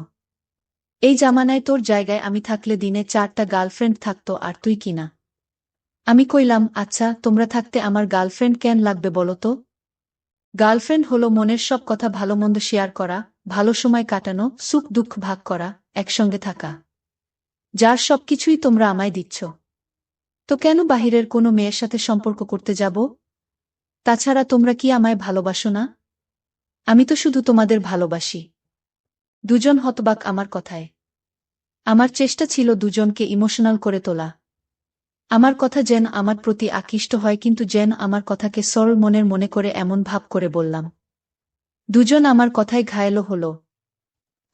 এই জামানায় তোর জায়গায় আমি থাকলে দিনে 4টা গার্লফ্রেন্ড থাকতো, আর তুই কিনা। আমি কইলাম, আচ্ছা তোমরা থাকতে আমার গার্লফ্রেন্ড কেন লাগবে বলো তো? গার্লফ্রেন্ড হলো মনের সব কথা ভালো-মন্দ শেয়ার করা, ভালো সময় কাটানো, সুখ-দুঃখ ভাগ করা, একসঙ্গে থাকা। যার সবকিছুই তোমরা আমায় দিচ্ছ। তো কেন বাহিরের কোনো মেয়ের সাথে সম্পর্ক করতে যাব? তাছাড়া তোমরা কি আমায় ভালোবাসো না? আমি তো শুধু তোমাদের ভালোবাসি। দুজন হতবাক আমার কথায়। আমার চেষ্টা ছিল দুজনকে ইমোশনাল করে তোলা। আমার কথা যেন আমার প্রতি আকৃষ্ট হয় কিন্তু যেন আমার কথাকে সরল মনের মনে করে এমন ভাব করে বললাম। দুজন আমার কথায় ঘায়েল হল।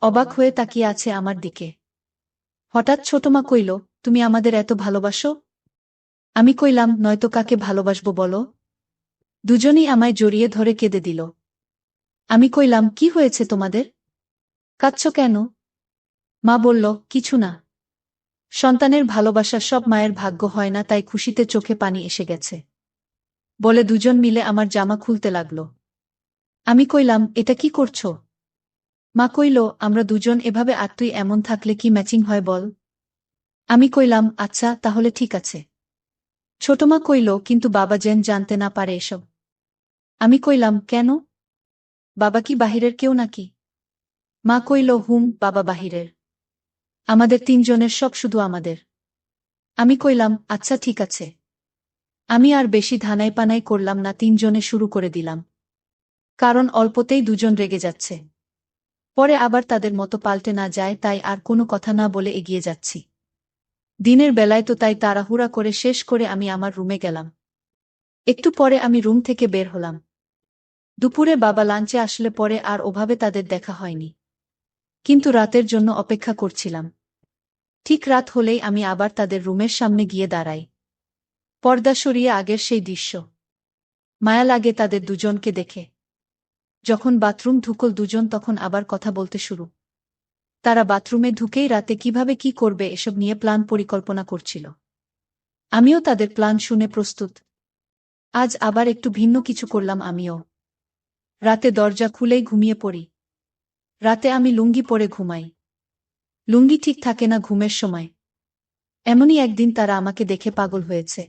অবাক হয়ে তাকিয়ে আছে আমার দিকে। হঠাৎ ছোটমা কইল, তুমি আমাদের এত ভালোবাসো? আমি কইলাম, নয়তো কাকে ভালোবাসবো বলো? দুজনেই আমায় জড়িয়ে ধরে কেঁদে দিল। আমি কইলাম, কি হয়েছে তোমাদের? কাঁদছ কেন? মা বলল, কিছু না। সন্তানের ভালোবাসা সব মায়ের ভাগ্য হয় না, তাই খুশিতে চোখে পানি এসে গেছে। বলে দুজন মিলে আমার জামা খুলতে লাগল। আমি কইলাম, এটা কি করছো? মা কইল, আমরা দুজন এভাবে আর তুই এমন থাকলে কি ম্যাচিং হয় বল? আমি কইলাম, আচ্ছা তাহলে ঠিক আছে। ছোটমা কইল, কিন্তু বাবা যেন জানতে না পারে এসব। আমি কইলাম, কেন? বাবা কি বাহিরের কেউ নাকি? মা কইল, হুম, বাবা বাহিরের। আমাদের তিনজনের সব শুধু আমাদের। আমি কইলাম, আচ্ছা ঠিক আছে। আমি আর বেশি ধানাই পানাই করলাম না, তিনজনে শুরু করে দিলাম। কারণ অল্পতেই দুজন রেগে যাচ্ছে। পরে আবার তাদের মতো পাল্টে না যায়, তাই আর কোনো কথা না বলে এগিয়ে যাচ্ছি। দিনের বেলায় তো তাই তাড়াহুড়া করে শেষ করে আমি আমার রুমে গেলাম। একটু পরে আমি রুম থেকে বের হলাম। দুপুরে বাবা লাঞ্চে আসলে পরে আর ওভাবে তাদের দেখা হয়নি। কিন্তু রাতের জন্য অপেক্ষা করছিলাম। ঠিক রাত হলেই আমি আবার তাদের রুমের সামনে গিয়ে দাঁড়াই। পর্দা সরিয়ে আগের সেই দৃশ্য। মায়া লাগে তাদের দুজনকে দেখে। যখন বাথরুম ঢুকল দুজন তখন আবার কথা বলতে শুরু। তারা বাথরুমে ঢুকেই রাতে কিভাবে কি করবে এসব নিয়ে প্ল্যান পরিকল্পনা করছিল। আমিও তাদের প্ল্যান শুনে প্রস্তুত। আজ আবার একটু ভিন্ন কিছু করলাম আমিও। রাতে দরজা খুলেই ঘুমিয়ে পড়ি। রাতে আমি লুঙ্গি পরে ঘুমাই। লুঙ্গি ঠিক থাকে না ঘুমের সময়। এমনই একদিন তারা আমাকে দেখে পাগল হয়েছে।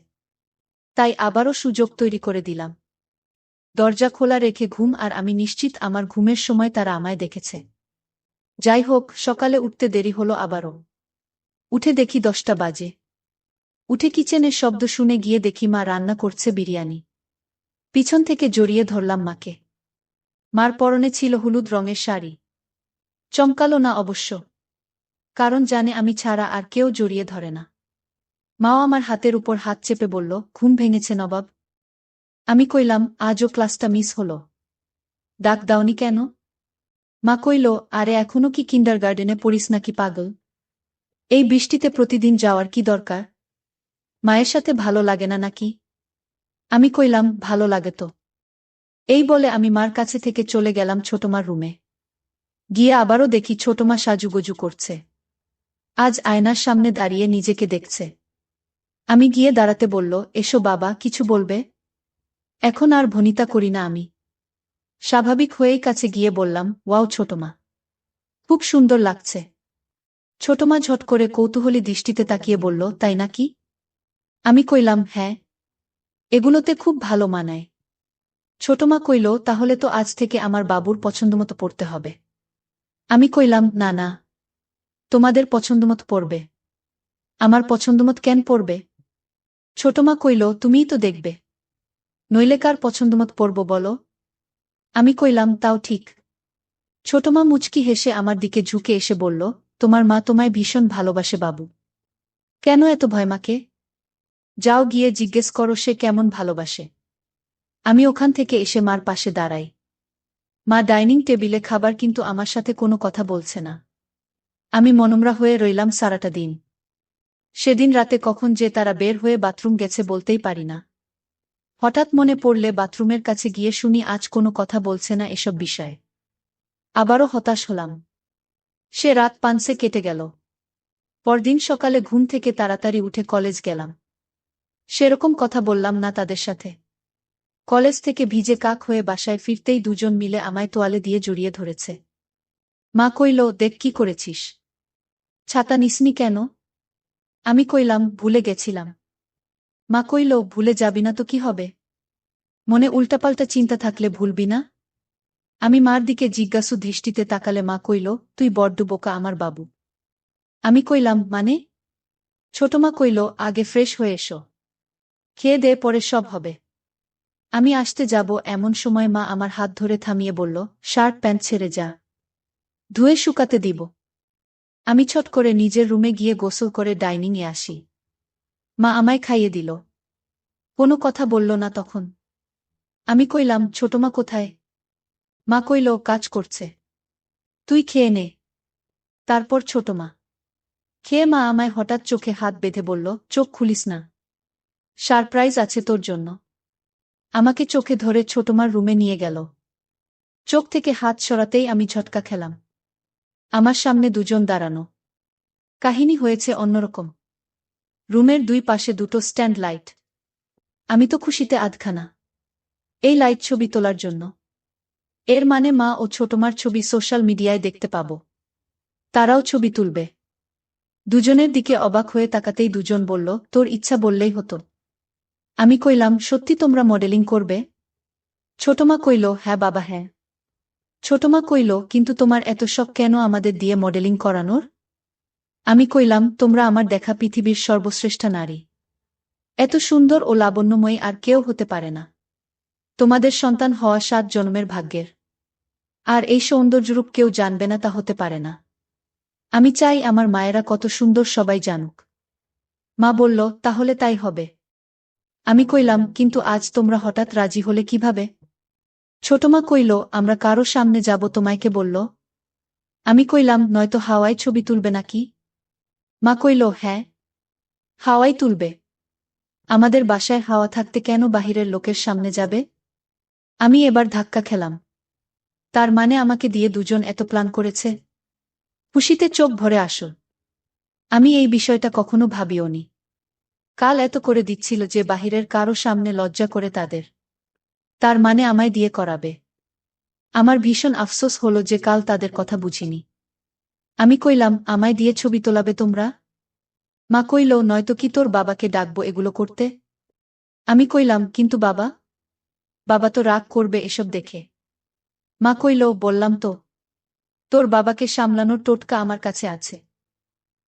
তাই আবারও সুযোগ তৈরি করে দিলাম। দরজা খোলা রেখে ঘুম, আর আমি নিশ্চিত আমার ঘুমের সময় তারা আমায় দেখেছে। যাই হোক, সকালে উঠতে দেরি হলো আবারও। উঠে দেখি 10টা বাজে। উঠে কিচেনের শব্দ শুনে গিয়ে দেখি মা রান্না করছে বিরিয়ানি। পিছন থেকে জড়িয়ে ধরলাম মাকে। মার পরনে ছিল হলুদ রঙের শাড়ি। চমকালো না অবশ্য। কারণ জানে আমি ছাড়া আর কেউ জড়িয়ে ধরে না। মাও আমার হাতের উপর হাত চেপে বলল, ঘুম ভেঙেছে নবাব? আমি কইলাম, আজও ক্লাসটা মিস হলো। ডাক দাওনি কেন? মা কইল, আরে এখনো কি কিন্ডারগার্ডেনে পড়িস নাকি পাগল? এই বৃষ্টিতে প্রতিদিন যাওয়ার কি দরকার? মায়ের সাথে ভালো লাগে না নাকি? আমি কইলাম, ভালো লাগে তো। এই বলে আমি মার কাছে থেকে চলে গেলাম ছোটমার রুমে। গিয়ে আবারও দেখি ছোটমা সাজুগুজু করছে। আজ আয়নার সামনে দাঁড়িয়ে নিজেকে দেখছে। আমি গিয়ে দাঁড়াতে বলল, এসো বাবা, কিছু বলবে? এখন আর ভনিতা করি না আমি। স্বাভাবিক হয়েই কাছে গিয়ে বললাম, ওয়াও ছোটমা, খুব সুন্দর লাগছে। ছোটমা ঝট করে কৌতূহলী দৃষ্টিতে তাকিয়ে বলল, তাই নাকি? আমি কইলাম, হ্যাঁ। এগুলোতে খুব ভালো মানায়। ছোটমা কইল, তাহলে তো আজ থেকে আমার বাবুর পছন্দমতো পড়তে হবে। আমি কইলাম, না না, তোমাদের পছন্দমতো পড়বে। আমার পছন্দমতো কেন পড়বে? ছোটমা কইল, তুমিই তো দেখবে। নইলে কার পছন্দমতো পড়ব বলো? আমি কইলাম, তাও ঠিক। ছোটমা মুচকি হেসে আমার দিকে ঝুঁকে এসে বলল, তোমার মা তোমায় ভীষণ ভালোবাসে বাবু। কেন এত ভয় মাকে? যাও গিয়ে জিজ্ঞেস করো সে কেমন ভালোবাসে। আমি ওখান থেকে এসে মার পাশে দাঁড়াই। মা ডাইনিং টেবিলে খাবার, কিন্তু আমার সাথে কোনো কথা বলছে না। আমি মনমরা হয়ে রইলাম সারাটা দিন। সেদিন রাতে কখন যে তারা বের হয়ে বাথরুম গেছে বলতেই পারি না। হঠাৎ মনে পড়লে বাথরুমের কাছে গিয়ে শুনি আজ কোনো কথা বলছে না এসব বিষয়ে। আবারও হতাশ হলাম। সে রাত পান্সে কেটে গেল। পরদিন সকালে ঘুম থেকে তাড়াতাড়ি উঠে কলেজ গেলাম। সেরকম কথা বললাম না তাদের সাথে। কলেজ থেকে ভিজে কাক হয়ে বাসায় ফিরতেই দুজন মিলে আমায় তোয়ালে দিয়ে জড়িয়ে ধরেছে। মা কইল, দেখ কি করেছিস। ছাতা নিসনি কেন? আমি কইলাম, ভুলে গেছিলাম। মা কইল, ভুলে যাবি না তো কি হবে? মনে উল্টাপাল্টা চিন্তা থাকলে ভুলবি না? আমি মার দিকে জিজ্ঞাসু দৃষ্টিতে তাকালে মা কইল, তুই বড্ড বোকা আমার বাবু। আমি কইলাম, মানে? ছোট মা কইল, আগে ফ্রেশ হয়ে এসো, খেয়ে দে, পরে সব হবে। আমি আসতে যাব এমন সময় মা আমার হাত ধরে থামিয়ে বলল, শার্ট প্যান্ট ছেড়ে যা, ধুয়ে শুকাতে দিব। আমি ছট করে নিজের রুমে গিয়ে গোসল করে ডাইনিংয়ে আসি। মা আমায় খাইয়ে দিল। কোনো কথা বলল না তখন। আমি কইলাম, ছোট মা কোথায়? মা কইল, কাজ করছে, তুই খেয়ে নে। তারপর ছোট মা খেয়ে মা আমায় হঠাৎ চোখে হাত বেঁধে বলল, চোখ খুলিস না, সারপ্রাইজ আছে তোর জন্য। আমাকে চোখে ধরে ছোটমার রুমে নিয়ে গেল। চোখ থেকে হাত সরাতেই আমি ঝটকা খেলাম। আমার সামনে দুজন দাঁড়ানো। কাহিনী হয়েছে অন্যরকম। রুমের দুই পাশে দুটো স্ট্যান্ড লাইট। আমি তো খুশিতে আধখানা। এই লাইট ছবি তোলার জন্য। এর মানে মা ও ছোটমার ছবি সোশ্যাল মিডিয়ায় দেখতে পাবো। তারাও ছবি তুলবে। দুজনের দিকে অবাক হয়ে তাকাতেই দুজন বলল, তোর ইচ্ছা বললেই হতো। আমি কইলাম, সত্যি তোমরা মডেলিং করবে? ছোটমা কইল, হ্যাঁ বাবা হ্যাঁ। ছোটমা কইল, কিন্তু তোমার এত শখ কেন আমাদের দিয়ে মডেলিং করানোর? আমি কইলাম, তোমরা আমার দেখা পৃথিবীর সর্বশ্রেষ্ঠা নারী। এত সুন্দর ও লাবণ্যময়ী আর কেউ হতে পারে না। তোমাদের সন্তান হওয়া 7 জন্মের ভাগ্যের। আর এই সৌন্দর্যরূপ কেউ জানবে না, তা হতে পারে না। আমি চাই আমার মায়েরা কত সুন্দর সবাই জানুক। মা বলল, তাহলে তাই হবে। আমি কইলাম, কিন্তু আজ তোমরা হঠাৎ রাজি হলে কিভাবে? ছোটমা কইল, আমরা কারো সামনে যাব তোমায় কে বলল? আমি কইলাম, নয়তো হাওয়ায় ছবি তুলবে নাকি? মা কইল, হ্যাঁ, হাওয়াই তুলবে। আমাদের বাসায় হাওয়া থাকতে কেন বাহিরের লোকের সামনে যাবে? আমি এবার ধাক্কা খেলাম। তার মানে আমাকে দিয়ে দুজন এত প্ল্যান করেছে? খুশিতে চোখ ভরে আসল। আমি এই বিষয়টা কখনো ভাবিওনি। কাল এত করে দিচ্ছিল যে বাহিরের কারো সামনে লজ্জা করে তাদের। তার মানে আমায় দিয়ে করাবে। আমার ভীষণ আফসোস হলো যে কাল তাদের কথা বুঝিনি। আমি কইলাম, আমায় দিয়ে ছবি তোলাবে তোমরা? মা কইল, নয়তো কি তোর বাবাকে ডাকবো এগুলো করতে? আমি কইলাম, কিন্তু বাবা? বাবা তো রাগ করবে এসব দেখে। মা কইল, বললাম তো, তোর বাবাকে সামলানোর টোটকা আমার কাছে আছে।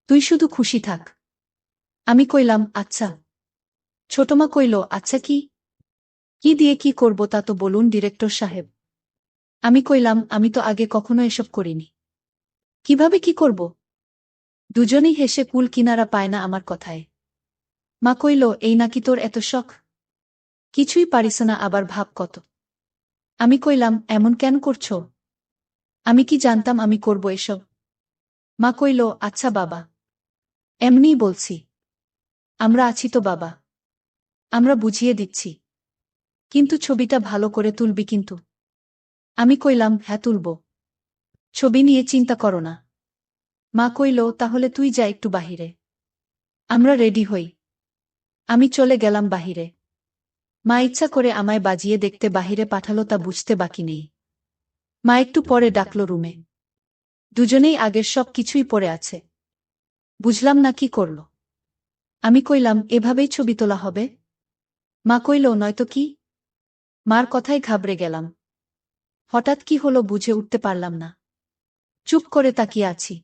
তুই শুধু খুশি থাক। আমি কইলাম, আচ্ছা। ছোটমা কইল, আচ্ছা কি? কি দিয়ে কি করব তা তো বলুন ডিরেক্টর সাহেব। আমি কইলাম, আমি তো আগে কখনো এসব করিনি। কিভাবে কি করব? দুজনেই হেসে কুল কিনারা পায় না আমার কথায়। মা কইল, এই নাকি তোর এত শখ? কিছুই পারিস না আবার ভাব কত। আমি কইলাম, এমন কেন করছো? আমি কি জানতাম আমি করব এসব? মা কইল, আচ্ছা বাবা, এমনিই বলছি। আমরা আছি তো বাবা, আমরা বুঝিয়ে দিচ্ছি। কিন্তু ছবিটা ভালো করে তুলবি কিন্তু। আমি কইলাম, হ্যাঁ তুলব। ছবি নিয়ে চিন্তা করো না। মা কইল, তাহলে তুই যা একটু বাহিরে। আমরা রেডি হই। আমি চলে গেলাম বাহিরে। মা ইচ্ছা করে আমায় বাজিয়ে দেখতে বাহিরে পাঠালো তা বুঝতে বাকি নেই। মা একটু পরে ডাকল রুমে। দুজনেই আগের সব কিছুই পড়ে আছে। বুঝলাম না কি করল। আমি কইলাম, এভাবেই ছবি তোলা হবে? মা কইল, নয়তো কি? মার কথায় ঘাবড়ে গেলাম। হঠাৎ কি হলো বুঝে উঠতে পারলাম না। চুপ করে তাকিয়ে আছি।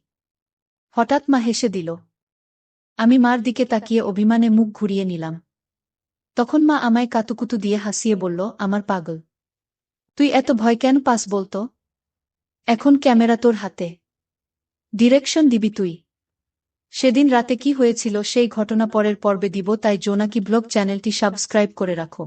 হঠাৎ মা হেসে দিল। আমি মার দিকে তাকিয়ে অভিমানে মুখ ঘুরিয়ে নিলাম। তখন মা আমায় কাতুকুতু দিয়ে হাসিয়ে বলল, আমার পাগল, তুই এত ভয় কেন পাস বলতো? এখন ক্যামেরা তোর হাতে। ডিরেকশন দিবি তুই। সেদিন রাতে কি হয়েছিল সেই ঘটনা পরের পর্বে দিব, তাই জোনাকি ব্লগ চ্যানেলটি সাবস্ক্রাইব করে রাখো।